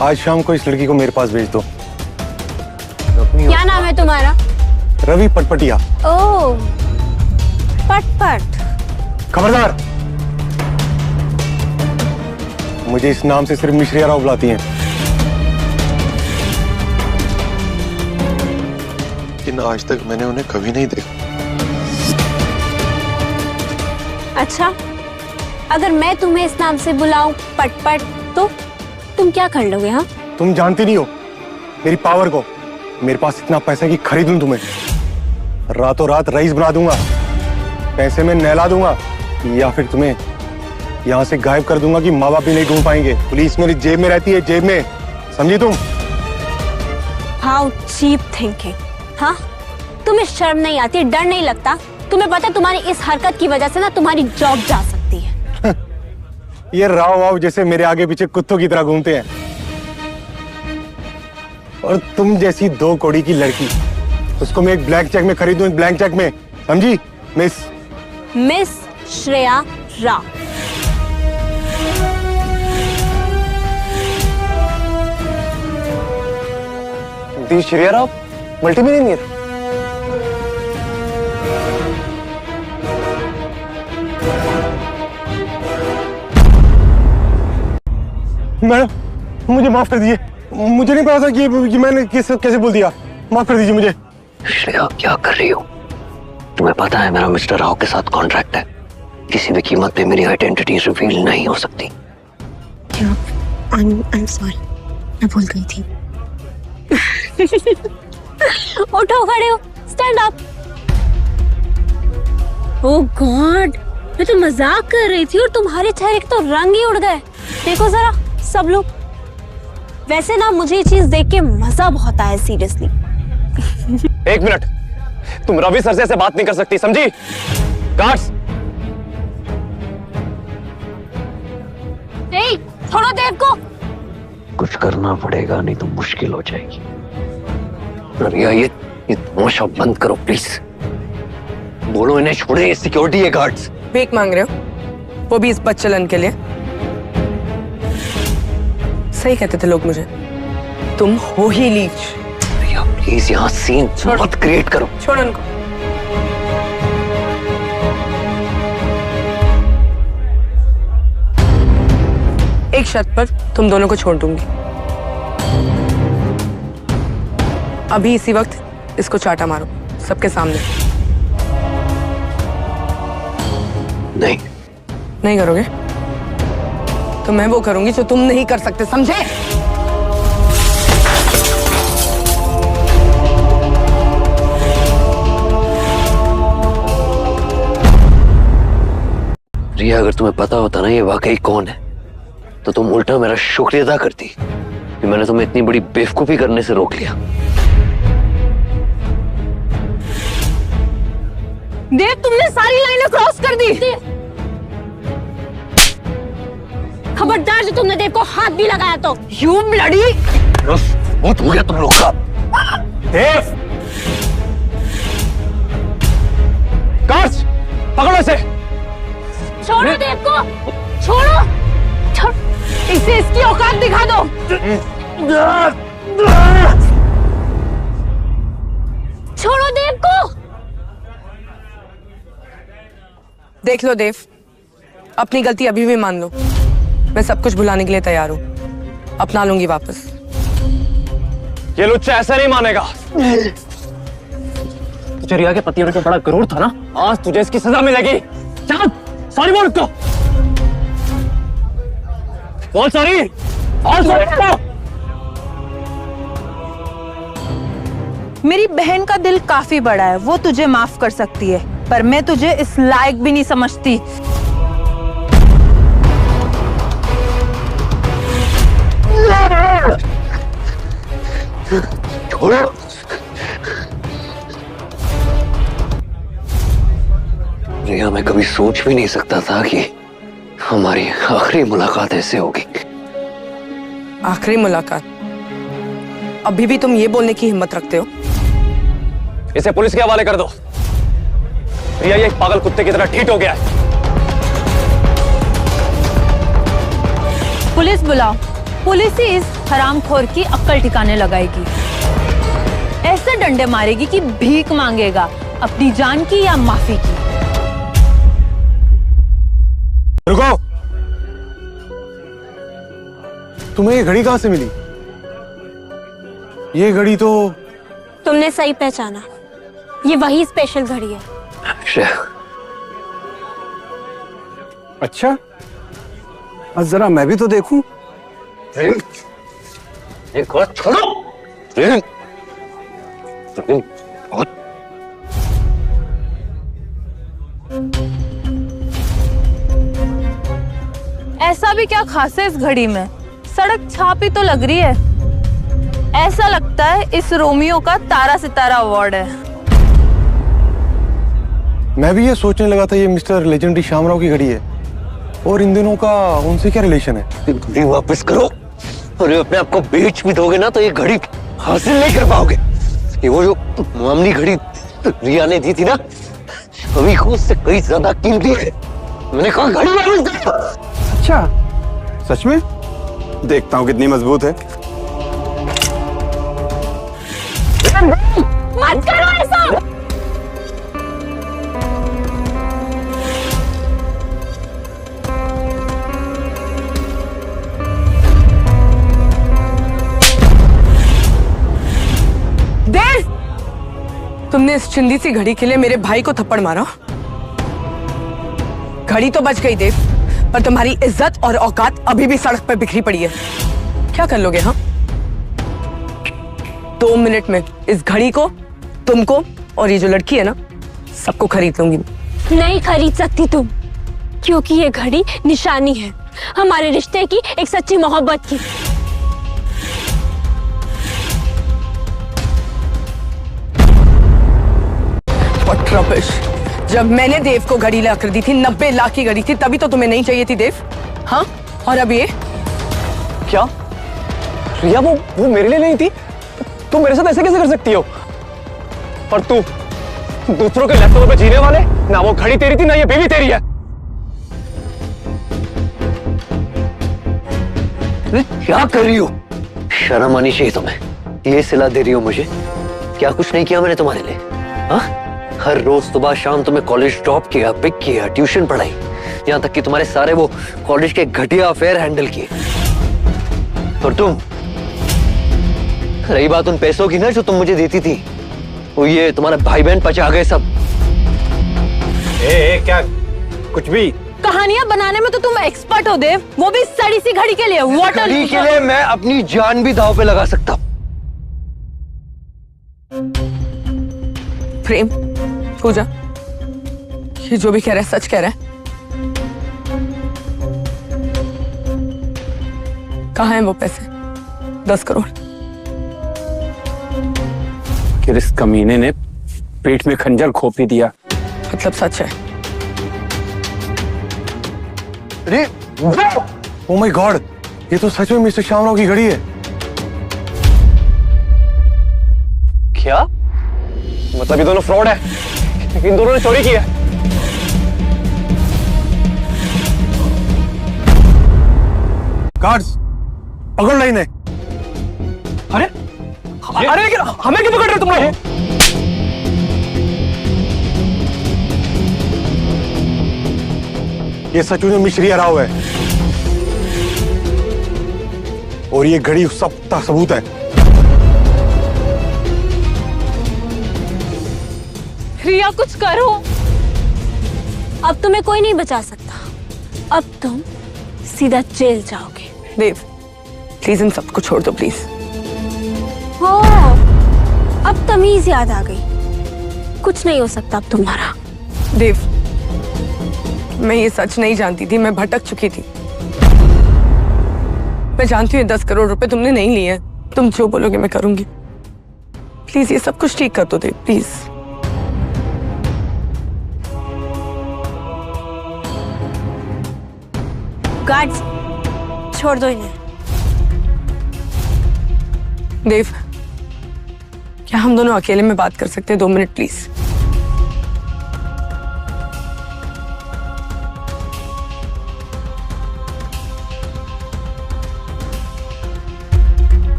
आज शाम को इस लड़की को मेरे पास भेज दो। क्या नाम है तुम्हारा? रवि पटपटिया। ओह, पटपट। खबरदार, मुझे इस नाम से सिर्फ मिश्रिया राव बुलाती हैं। लेकिन आज तक मैंने उन्हें कभी नहीं देखा। अच्छा, अगर मैं तुम्हें इस नाम से बुलाऊं पटपट, तो तुम क्या कर लोगे? हाँ, तुम जानती नहीं हो मेरी पावर को। मेरे पास इतना पैसा कि खरीद लूं तुम्हें, रातों रात रईस बना दूंगा, पैसे में नहला दूंगा, या फिर तुम्हें यहाँ से गायब कर दूंगा कि माँ बाप भी नहीं ढूंढ पाएंगे। पुलिस मेरी जेब में रहती है, जेब में, समझी तुम? How cheap thinking. हाँ, तुम्हें शर्म नहीं आती, डर नहीं लगता? तुम्हें पता है तुम्हारी इस हरकत की वजह से ना तुम्हारी जॉब जा सकती है। ये राव वाव जैसे मेरे आगे पीछे कुत्तों की तरह घूमते हैं, और तुम जैसी 2 कौड़ी की लड़की, उसको मैं एक ब्लैंक चेक में खरीदूं, ब्लैंक चेक में, समझी? मिस श्रेया राव। दी श्रेया राव मल्टीमिलियनियर। मैडम, मुझे माफ कर दीजिए, मुझे नहीं पता था कि मैंने कैसे बोल दिया। माफ कर दीजिए मुझे। श्रेया, क्या कर रही हो? तुम्हें पता है मेरा मिस्टर राव के साथ कॉन्ट्रैक्ट है, किसी भी कीमत पे मेरी आइडेंटिटी रिवील नहीं हो सकती। I'm sorry, मैं भूल गई थी। उठो, खड़े हो, स्टैंड अप। ओह गॉड, मैं तो मजाक कर रही थी और तुम्हारे चेहरे के तो रंग ही उड़ गए। देखो जरा सब लोग। वैसे ना मुझे ये चीज देख के मजा बहुत आया, सीरियसली। 1 मिनट, तुम रवि सर से ऐसे बात नहीं कर सकती, समझी? गार्ड्स, छोड़ो देव को। कुछ करना पड़ेगा, नहीं तो मुश्किल हो जाएगी। रिया, ये तमाशा बंद करो प्लीज। बोलो इन्हें छोड़े, सिक्योरिटी है, गार्ड्स। भीख मांग रहे हो, वो भी इस बदचलन के लिए? सही कहते थे लोग मुझे, तुम हो ही लीच। रिया प्लीज यहाँ सीन मत क्रिएट करो। छोड़ उनको। एक शर्त पर तुम दोनों को छोड़ दूंगी। अभी इसी वक्त इसको चाटा मारो, सबके सामने। नहीं करोगे तो मैं वो करूंगी जो तुम नहीं कर सकते, समझे? रिया, अगर तुम्हें पता होता ना ये वाकई कौन है, तो तुम उल्टा मेरा शुक्रिया अदा करती कि मैंने तुम्हें इतनी बड़ी बेवकूफी करने से रोक लिया। देव, तुमने सारी लाइनें क्रॉस कर दी। खबरदार जो तुमने देव को हाथ भी लगाया तो। You bloody. बहुत हो गया तुम लोग का। देव, गार्ड्स, पकड़ो इसे। छोड़ो देव को, छोड़ो। इसे इसकी औकात दिखा दो। छोड़ो देव को। देख लो देव, अपनी गलती अभी भी मान लो। मैं सब कुछ भुलाने के लिए तैयार हूँ, अपना लूंगी वापस। ये लुच्चा ऐसा नहीं मानेगा। तुझे रिया के पति होने का बड़ा गरूर था ना, आज तुझे इसकी सजा मिलेगी। चल सॉरी बोल उसको, बोल सॉरी, बोल सॉरी। मेरी बहन का दिल काफी बड़ा है, वो तुझे माफ कर सकती है, पर मैं तुझे इस लायक भी नहीं समझती। छोड़ो। रिया, मैं कभी सोच भी नहीं सकता था कि हमारी आखिरी मुलाकात ऐसे होगी। आखिरी मुलाकात? अभी भी तुम ये बोलने की हिम्मत रखते हो? इसे पुलिस के हवाले कर दो। रिया ये एक पागल कुत्ते की तरह ढीठ हो गया है। पुलिस बुलाओ, पुलिस ही इस हरामखोर की अक्ल ठिकाने लगाएगी। ऐसे डंडे मारेगी कि भीख मांगेगा, अपनी जान की या माफी की। रुको, तुम्हें ये घड़ी कहां से मिली? ये घड़ी तो तुमने सही पहचाना, ये वही स्पेशल घड़ी है। अच्छा, अब जरा मैं भी तो देखूं। एक बात छोड़ो। ऐसा भी क्या खास है इस घड़ी में? सड़क छापी तो लग रही है। ऐसा लगता है इस रोमियो का तारा सितारा अवार्ड है। मैं भी ये सोचने लगा था ये मिस्टर लेजेंडरी श्यामराव की घड़ी है, और इन दिनों का उनसे क्या रिलेशन है? घड़ी वापस करो, और अपने आप को बेच भी दोगे ना तो ये घड़ी हासिल नहीं कर पाओगे। ये वो जो मामली घड़ी रिया ने दी थी ना, अभी को उससे कई ज्यादा कीमती है। मैंने कहा घड़ी वापस दे। अच्छा, सच में? देखता हूँ कितनी मजबूत है। मत करो ऐसा। देव, तुमने इस चिंदी सी घड़ी के लिए मेरे भाई को थप्पड़ मारा। घड़ी तो बच गई देव, पर तुम्हारी इज्जत और औकात अभी भी सड़क पर बिखरी पड़ी है। क्या कर लोगे? हाँ, 2 मिनट में इस घड़ी को, तुमको और ये जो लड़की है ना, सबको खरीद लूंगी। नहीं खरीद सकती तुम, क्योंकि ये घड़ी निशानी है हमारे रिश्ते की, एक सच्ची मोहब्बत की। What rubbish! जब मैंने देव को घड़ी ला कर दी थी, 90 लाख की घड़ी थी, तभी तो तुम्हें नहीं चाहिए थी देव। हाँ, और अब ये क्या? रिया वो मेरे लिए नहीं थी? तुम मेरे साथ ऐसे कैसे कर सकती हो? और तू दूसरों के लैपटॉप पे जीने वाले, ना वो घड़ी तेरी थी ना ये बीवी तेरी है। क्या कर रही हो? शर्म आनी चाहिए तुम्हें। ये सिला दे रही हो मुझे? क्या कुछ नहीं किया मैंने तुम्हारे लिए? हाँ, हर रोज सुबह शाम तुम्हें कॉलेज ड्रॉप किया, पिक किया, ट्यूशन पढ़ाई, यहाँ तक कि तुम्हारे सारे वो कॉलेज के घटिया अफेयर हैंडल किए। और तुम, रही बात उन पैसों की ना जो तुम मुझे देती थी, वो ये तुम्हारे भाई बहन पचा गए सब। क्या कुछ भी? कहानियां बनाने में तो तुम एक्सपर्ट हो देव, वो भी सड़ी सी घड़ी के लिए। घड़ी के लिए मैं अपनी जान भी दांव पे लगा सकता हूं। प्रेम, पूजा, ये जो भी कह रहा है सच कह रहा है? कहाँ हैं वो पैसे? 10 करोड़। कि इस कमीने ने पेट में खंजर खोप ही दिया। मतलब सच है? ओह माय गॉड, ये तो सच में मिस्टर श्यामराव की घड़ी है। क्या मतलब? ये दोनों फ्रॉड है? इन दोनों ने चोरी की है? गार्ड्स, पकड़ लाइन है। अरे अरे लेकिन हमें क्यों पकड़ रहे तुम लोग? ये सच में मिश्रिया राव है, और ये घड़ी सबका सबूत है। रिया कुछ करो। अब तुम्हें कोई नहीं बचा सकता। अब तुम सीधा जेल जाओगे। देव प्लीज इन सबको छोड़ दो प्लीज। हो, अब तमीज याद आ गई। कुछ नहीं हो सकता अब तुम्हारा। देव मैं ये सच नहीं जानती थी, मैं भटक चुकी थी। मैं जानती हूँ 10 करोड़ रुपए तुमने नहीं लिए हैं। तुम जो बोलोगे मैं करूंगी। प्लीज ये सब कुछ ठीक कर दो देव, प्लीज। गार्ड्स, छोड़ दो इन्हें। देव क्या हम दोनों अकेले में बात कर सकते हैं? 2 मिनट प्लीज।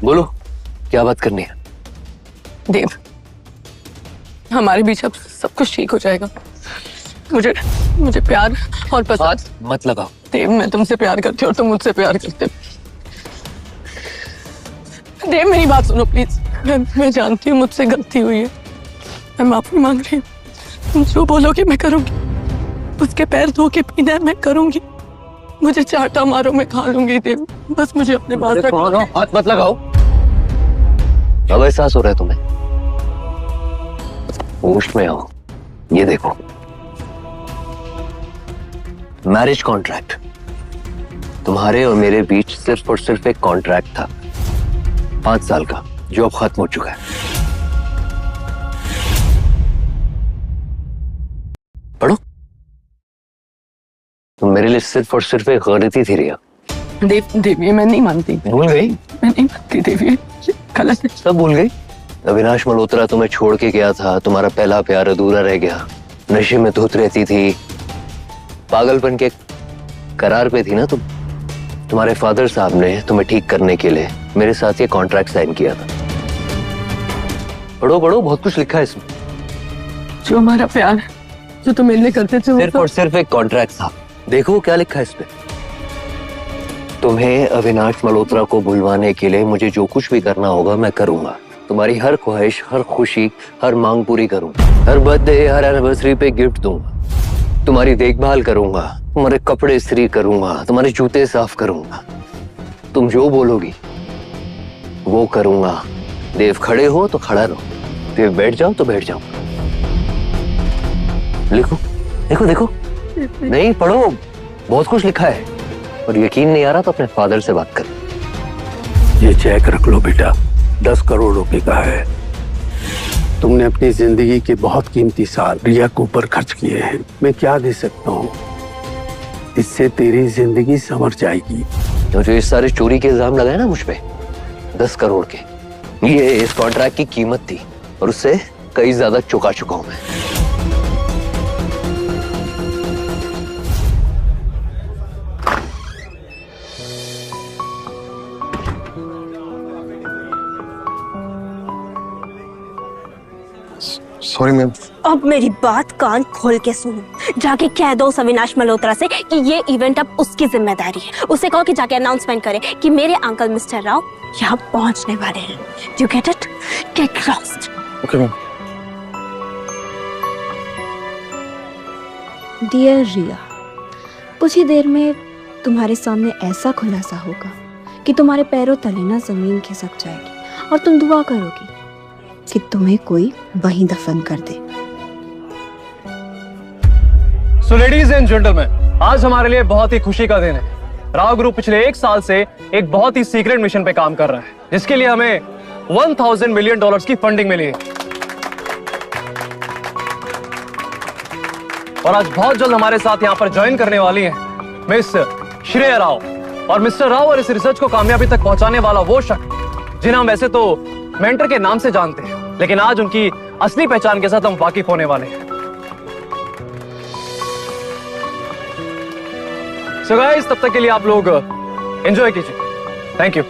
बोलो, क्या बात करनी है? देव हमारे बीच अब सब कुछ ठीक हो जाएगा। मुझे प्यार और पसंद मत लगाओ। देव मैं तुमसे प्यार करती हूँ और तुम मुझसे प्यार करते हो। देव मेरी बात सुनो प्लीज। मैं जानती हूँ मुझसे गलती हुई है, मैं माफी मांग रही हूँ। तुम जो बोलोगे मैं करूंगी। उसके पैर धो के पीना है मैं करूंगी। मुझे चाटा मारो मैं खा लूंगी। देव बस मुझे अपने पास रखो। हाथ मत लगाओ। अब एहसास हो रहा है तुम्हें? होश में आओ। ये देखो, मैरिज कॉन्ट्रैक्ट। तुम्हारे और मेरे बीच सिर्फ और सिर्फ एक कॉन्ट्रैक्ट था, 5 साल का, जो अब खत्म हो चुका है। पढ़ो। तुम मेरे लिए सिर्फ और सिर्फ एक गलती थी रिया। देव ये मैं नहीं मानती। भूल गई? मैं नहीं मानती देव, ये गलत है। सब भूल गई? अविनाश मल्होत्रा तुम्हें छोड़ के गया था, तुम्हारा पहला प्यार अधूरा रह गया, नशे में धुत रहती थी, पागलपन के करार पे थी ना तुम। तुम्हारे फादर साहब ने तुम्हें ठीक करने के लिए मेरे साथ ये कॉन्ट्रैक्ट साइन किया था। पढ़ो पढ़ो, बहुत कुछ लिखा है इसमें। जो हमारा प्यार जो तुम मेरे लिए करते थे, सिर्फ और सिर्फ एक कॉन्ट्रैक्ट था। देखो क्या लिखा है इसमें। तुम्हें अविनाश मल्होत्रा को भुलवाने के लिए मुझे जो कुछ भी करना होगा मैं करूंगा। तुम्हारी हर ख्वाहिश, हर खुशी, हर मांग पूरी करूंगा। हर बर्थडे, हर एनिवर्सरी पे गिफ्ट दूंगा। तुम्हारी देखभाल करूंगा, तुम्हारे कपड़े इस्त्री करूंगा, तुम्हारे जूते साफ करूंगा। तुम जो बोलोगी वो करूंगा। देव खड़े हो तो खड़ा रहो, देव बैठ जाओ तो बैठ जाओ। लिखो, देखो देखो। नहीं पढ़ो, बहुत कुछ लिखा है। और यकीन नहीं आ रहा तो अपने फादर से बात कर। ये चेक रख लो बेटा, 10 करोड़ रुपए का है। तुमने अपनी जिंदगी के बहुत कीमती साल रिया के ऊपर खर्च किए हैं। मैं क्या दे सकता हूँ? इससे तेरी जिंदगी संवर जाएगी। तो जो इस सारे चोरी के इल्जाम लगाए ना मुझ पे, 10 करोड़ के, ये इस कॉन्ट्रैक्ट की कीमत थी और उससे कई ज्यादा चुका चुका हूं मैं। Sorry ma'am. अब मेरी बात कान खोल के सुनो। जाके कह दो अविनाश मल्होत्रा से कि ये इवेंट अब उसकी जिम्मेदारी है। उसे कहो कि जाके अनाउंसमेंट करे कि मेरे अंकल मिस्टर राव यहाँ पहुंचने वाले हैं। You get it? Get lost. Okay ma'am. Dear Riya, कुछ ही देर में तुम्हारे सामने ऐसा खुलासा होगा कि तुम्हारे पैरों तले ना जमीन खिसक जाएगी और तुम दुआ करोगी कि तुम्हें कोई वहीं दफन कर दे। सो लेडीज एंड जेंटलमैन, आज हमारे लिए बहुत ही खुशी का दिन है। राव ग्रुप पिछले 1 साल से एक बहुत ही सीक्रेट मिशन पे काम कर रहा है, जिसके लिए हमें $1000 मिलियन की फंडिंग मिली है। और आज बहुत जल्द हमारे साथ यहाँ पर ज्वाइन करने वाली हैं मिस श्रेया राव। और मिस्टर राव और इस रिसर्च को कामयाबी तक पहुंचाने वाला वो शख्स जिन्हें हम वैसे तो मेंटर के नाम से जानते हैं, लेकिन आज उनकी असली पहचान के साथ हम वाकिफ होने वाले हैं। सो गाइस, तब तक के लिए आप लोग एंजॉय कीजिए। Thank you.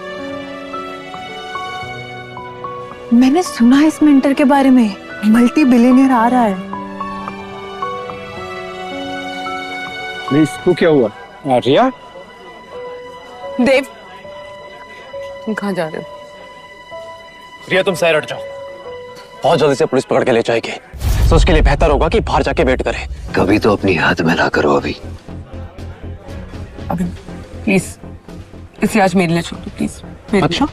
मैंने सुना इस मेंटर के बारे में, मल्टी बिलियनियर आ रहा है। इसको क्या हुआ? रिया? देव तुम कहाँ जा रहे हो? रिया तुम साइड हट जाओ, बहुत जल्दी से पुलिस पकड़ के ले जाएगी, तो उसके लिए बेहतर होगा कि बाहर जाके वेट करें। कभी तो अपनी हाथ में ना करो अभी प्लीज इसे आज मेरे लिए छोड़ दो प्लीज। अच्छा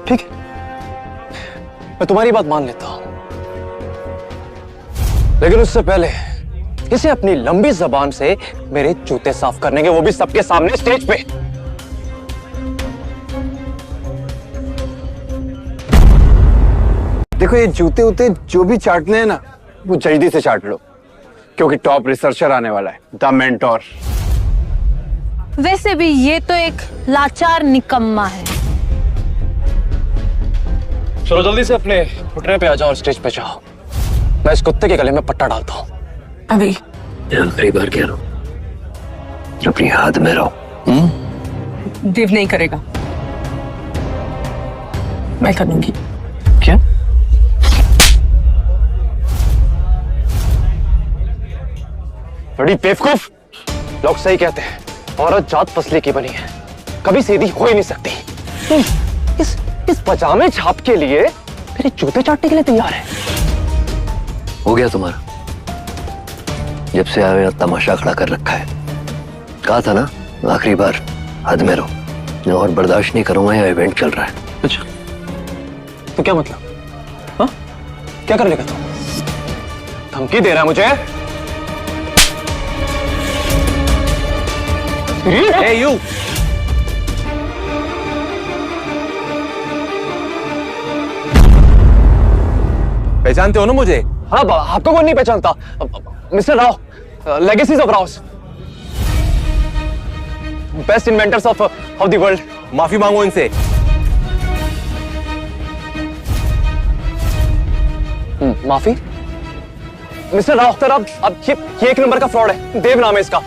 ठीक है, मैं तुम्हारी बात मान लेता हूं, लेकिन उससे पहले इसे अपनी लंबी जबान से मेरे जूते साफ करने के, वो भी सबके सामने स्टेज पे। देखो ये जूते उते जो भी चाटने हैं ना, वो जल्दी से चाट लो, क्योंकि टॉप रिसर्चर आने वाला है, द मेंटोर। वैसे भी ये तो एक लाचार निकम्मा है। चलो जल्दी से अपने घुटने पे आ जाओ और स्टेज पे जाओ, मैं इस कुत्ते के गले में पट्टा डालता हूँ। अभी आखिरी बार कह रहा हूं, अपनी हाथ में रहो। देव नहीं करेगा, मैं करूंगी। क्या? बड़ी बेवकूफ, लोग सही कहते हैं, औरत जात पसले की बनी है, कभी सीधी हो ही नहीं सकती। इस पजामे छाप के लिए मेरे जूते चाटने के लिए तैयार है। हो गया तुम्हारा, जब से आए मेरा तमाशा खड़ा कर रखा है। कहा था ना आखिरी बार, हाथ में रहो, और बर्दाश्त नहीं करूंगा, यह इवेंट चल रहा है। अच्छा तो क्या मतलब? हाँ क्या कर लेगा तू? धमकी दे रहा है मुझे? Hey you! पहचानते हो ना मुझे? हाँ आपको कौन नहीं पहचानता, mister Rao, legacies of Rao, best inventors of the world. माफी मांगो इनसे। माफी? मिस्टर राव सर, अब ये एक नंबर का फ्रॉड है, देव नाम है इसका,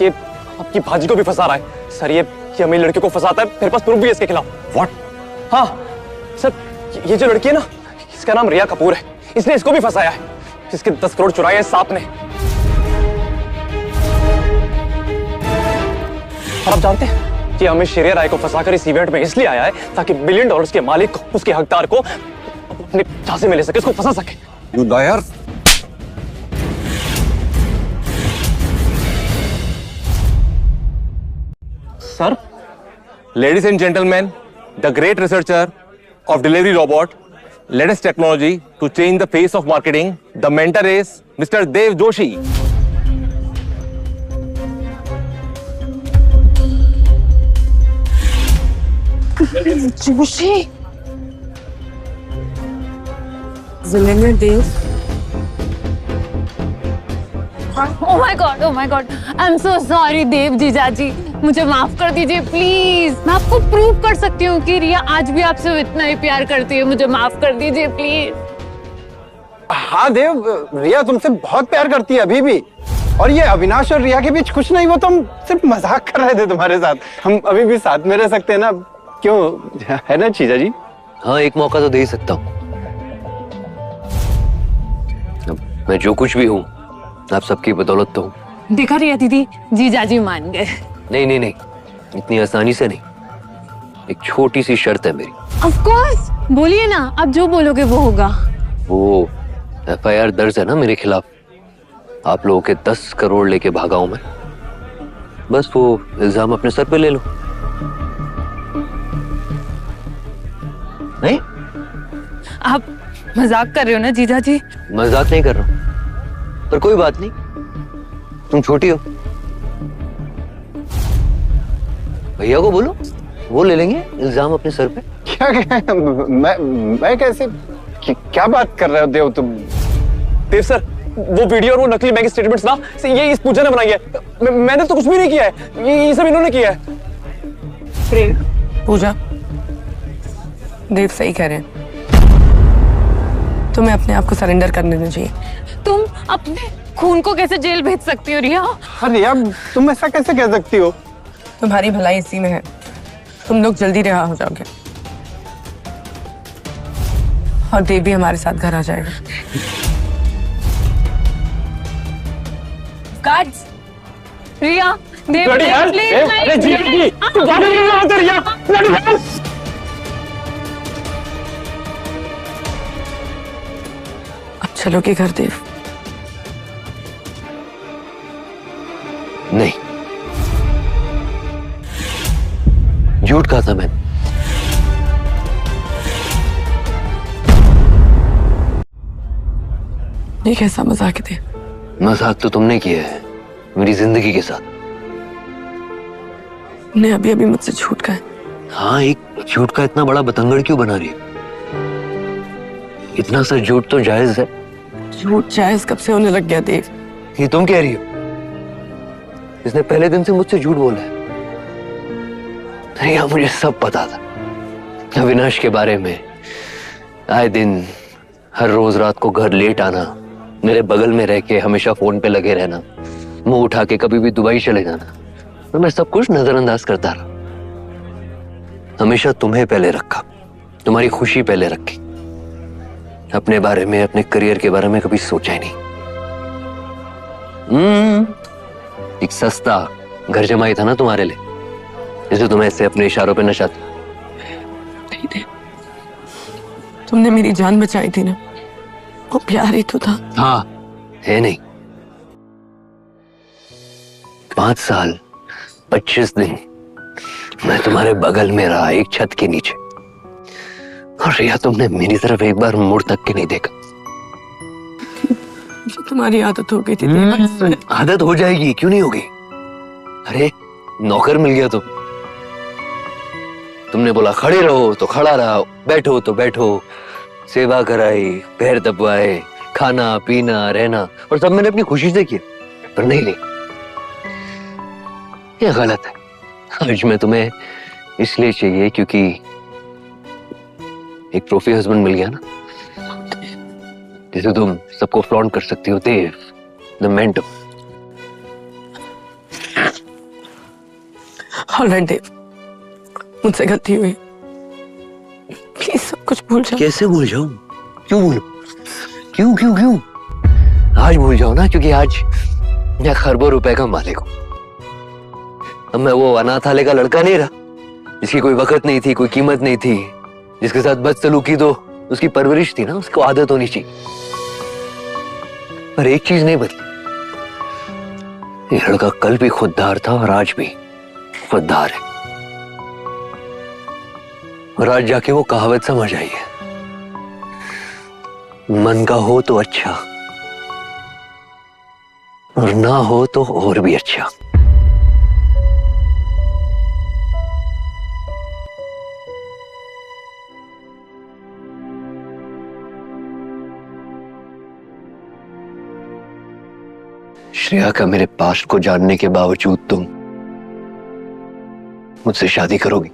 ये आपकी भाजी को भी फंसा रहा है सर, ये अमीर लड़की को फंसाता है, मेरे पास प्रूफ भी है इसके खिलाफ। व्हाट? हाँ सर, ये जो लड़की है ना, इसका नाम रिया कपूर है, इसने इसको भी फंसाया है, इसके 10 करोड़ चुराए हैं सांप ने। और आप जानते हैं कि अमित शेरिया राय को फंसाकर इस इवेंट में इसलिए आया है ताकि $1 बिलियन के मालिक को, उसके हकदार को अपने झांसे में ले सके, उसको फंसा सके। You liar! Sir? Ladies and gentlemen, the great researcher of delivery robot, latest technology to change the face of marketing, the mentor is Mr. Dev Joshi. Joshi, जिलेंद्र Dev. Oh my God, oh my God, I'm so sorry देव जीजाजी, मुझे माफ कर दीजिए प्लीज। मैं आपको प्रूव कर सकती हूँ कि रिया आज भी आपसे इतना ही प्यार करती है, मुझे माफ कर दीजिए प्लीज। हाँ देव, रिया तुमसे बहुत प्यार करती है अभी भी, और ये अविनाश और रिया के बीच कुछ नहीं, वो तो हम सिर्फ मजाक कर रहे थे तुम्हारे साथ, हम अभी भी साथ में रह सकते हैं ना, क्यों है ना जीजा जी? हाँ एक मौका तो दे ही सकता हूँ, मैं जो कुछ भी हूँ आप सबकी बदौलत तो हूँ। देखा रिया दीदी, जीजाजी मान गए। नहीं नहीं नहीं, इतनी आसानी से नहीं, एक छोटी सी शर्त है मेरी। Of course, बोलिए ना, आप जो बोलोगे वो होगा। वो FIR दर्ज है ना मेरे खिलाफ, आप लोगों के 10 करोड़ लेके भागा हूं मैं, बस वो इल्जाम अपने सर पे ले लो। नहीं आप मजाक कर रहे हो ना जीजा जी? मजाक नहीं कर रहा हूं, पर कोई बात नहीं, तुम छोटी हो, भैया को बोलो, वो ले लेंगे इल्जाम अपने सर पे। क्या मैं कैसे, क्या बात कर रहे हो देव तुम? देव सर, वो वीडियो और वो नकली बैंक स्टेटमेंट्स ना, ये इस पूजा ने बनाई है, मैंने तो कुछ भी नहीं किया है, ये सब इन्होंने किया है। पूजा, देव सही कह रहे हैं, तुम्हें अपने आप को सरेंडर कर देना चाहिए। तुम अपने खून को कैसे जेल भेज सकती हो रिया? अरे यार तुम ऐसा कैसे कह सकती हो? तुम्हारी भलाई इसी में है, तुम लोग जल्दी रिहा हो जाओगे और देव भी हमारे साथ घर आ जाएगा। Guards, Riya, Dev, Bloody hell! Please, अरे जी, तू गाड़ी नहीं चलाते रिया, bloody hell! चलोगे घर देव? नहीं, झूठ कहा था मैंने। ये कैसा मजाक थे? मजाक तो तुमने किया है मेरी जिंदगी के साथ। ने अभी अभी मुझसे झूठ कहा है। हाँ, एक झूठ का इतना बड़ा बतंगड़ क्यों बना रही है? इतना सा झूठ तो जायज है। झूठ जायज कब से होने लग गया देव? ये तुम कह रही हो? इसने पहले दिन से मुझसे झूठ बोला है। रिया, मुझे सब पता था अविनाश के बारे में। आए दिन हर रोज रात को घर लेट आना, मेरे बगल में रह के हमेशा फोन पे लगे रहना, मुंह उठा के कभी भी दुबई चले जाना, और मैं सब कुछ नजरअंदाज करता रहा। हमेशा तुम्हें पहले रखा, तुम्हारी खुशी पहले रखी। अपने बारे में, अपने करियर के बारे में कभी सोचा ही नहीं। एक सस्ता घर जमाई था ना तुम्हारे लिए, जिसे तुम ऐसे अपने इशारों पे नचाती। नहीं दे, तुमने मेरी जान बचाई थी ना, वो प्यार ही तो था। हाँ, है नहीं। 5 साल 25 दिन मैं तुम्हारे बगल में रहा, एक छत के नीचे, और रिया तुमने मेरी तरफ एक बार मुड़ तक के नहीं देखा। तुम्हारी आदत हो गई थी। आदत हो जाएगी, क्यों नहीं होगी? अरे नौकर मिल गया तुमने बोला खड़े रहो तो खड़ा रहा, बैठो तो बैठो, सेवा कराई, पैर दबवाए, खाना पीना रहना, और सब मैंने अपनी खुशी से किया। पर नहीं, ये गलत है। आज मैं तुम्हें इसलिए चाहिए क्योंकि एक ट्रॉफी हस्बैंड मिल गया ना, जिसे तुम सबको फ्लॉन्ट कर सकती हो। देव, द मेंटो। ऑलराइट देव, मुझसे गलती हुई, प्लीज सब कुछ भूल जाओ। कैसे भूल जाऊं? क्यों भूलूं? क्यों क्यों क्यों? आज भूल जाओ ना, क्योंकि आज मैं खरबों रुपए का मालिक हूं। अब मैं वो अनाथालय का लड़का नहीं रहा, जिसकी कोई वक्त नहीं थी, कोई कीमत नहीं थी, जिसके साथ बदसलूकी तो उसकी परवरिश थी ना, उसको आदत होनी चाहिए। पर एक चीज नहीं बदली, ये लड़का कल भी खुददार था और आज भी खुददार है। और आज जाके वो कहावत समझ आई है, मन का हो तो अच्छा, और ना हो तो और भी अच्छा। श्रेया का मेरे पास्ट को जानने के बावजूद तुम मुझसे शादी करोगी?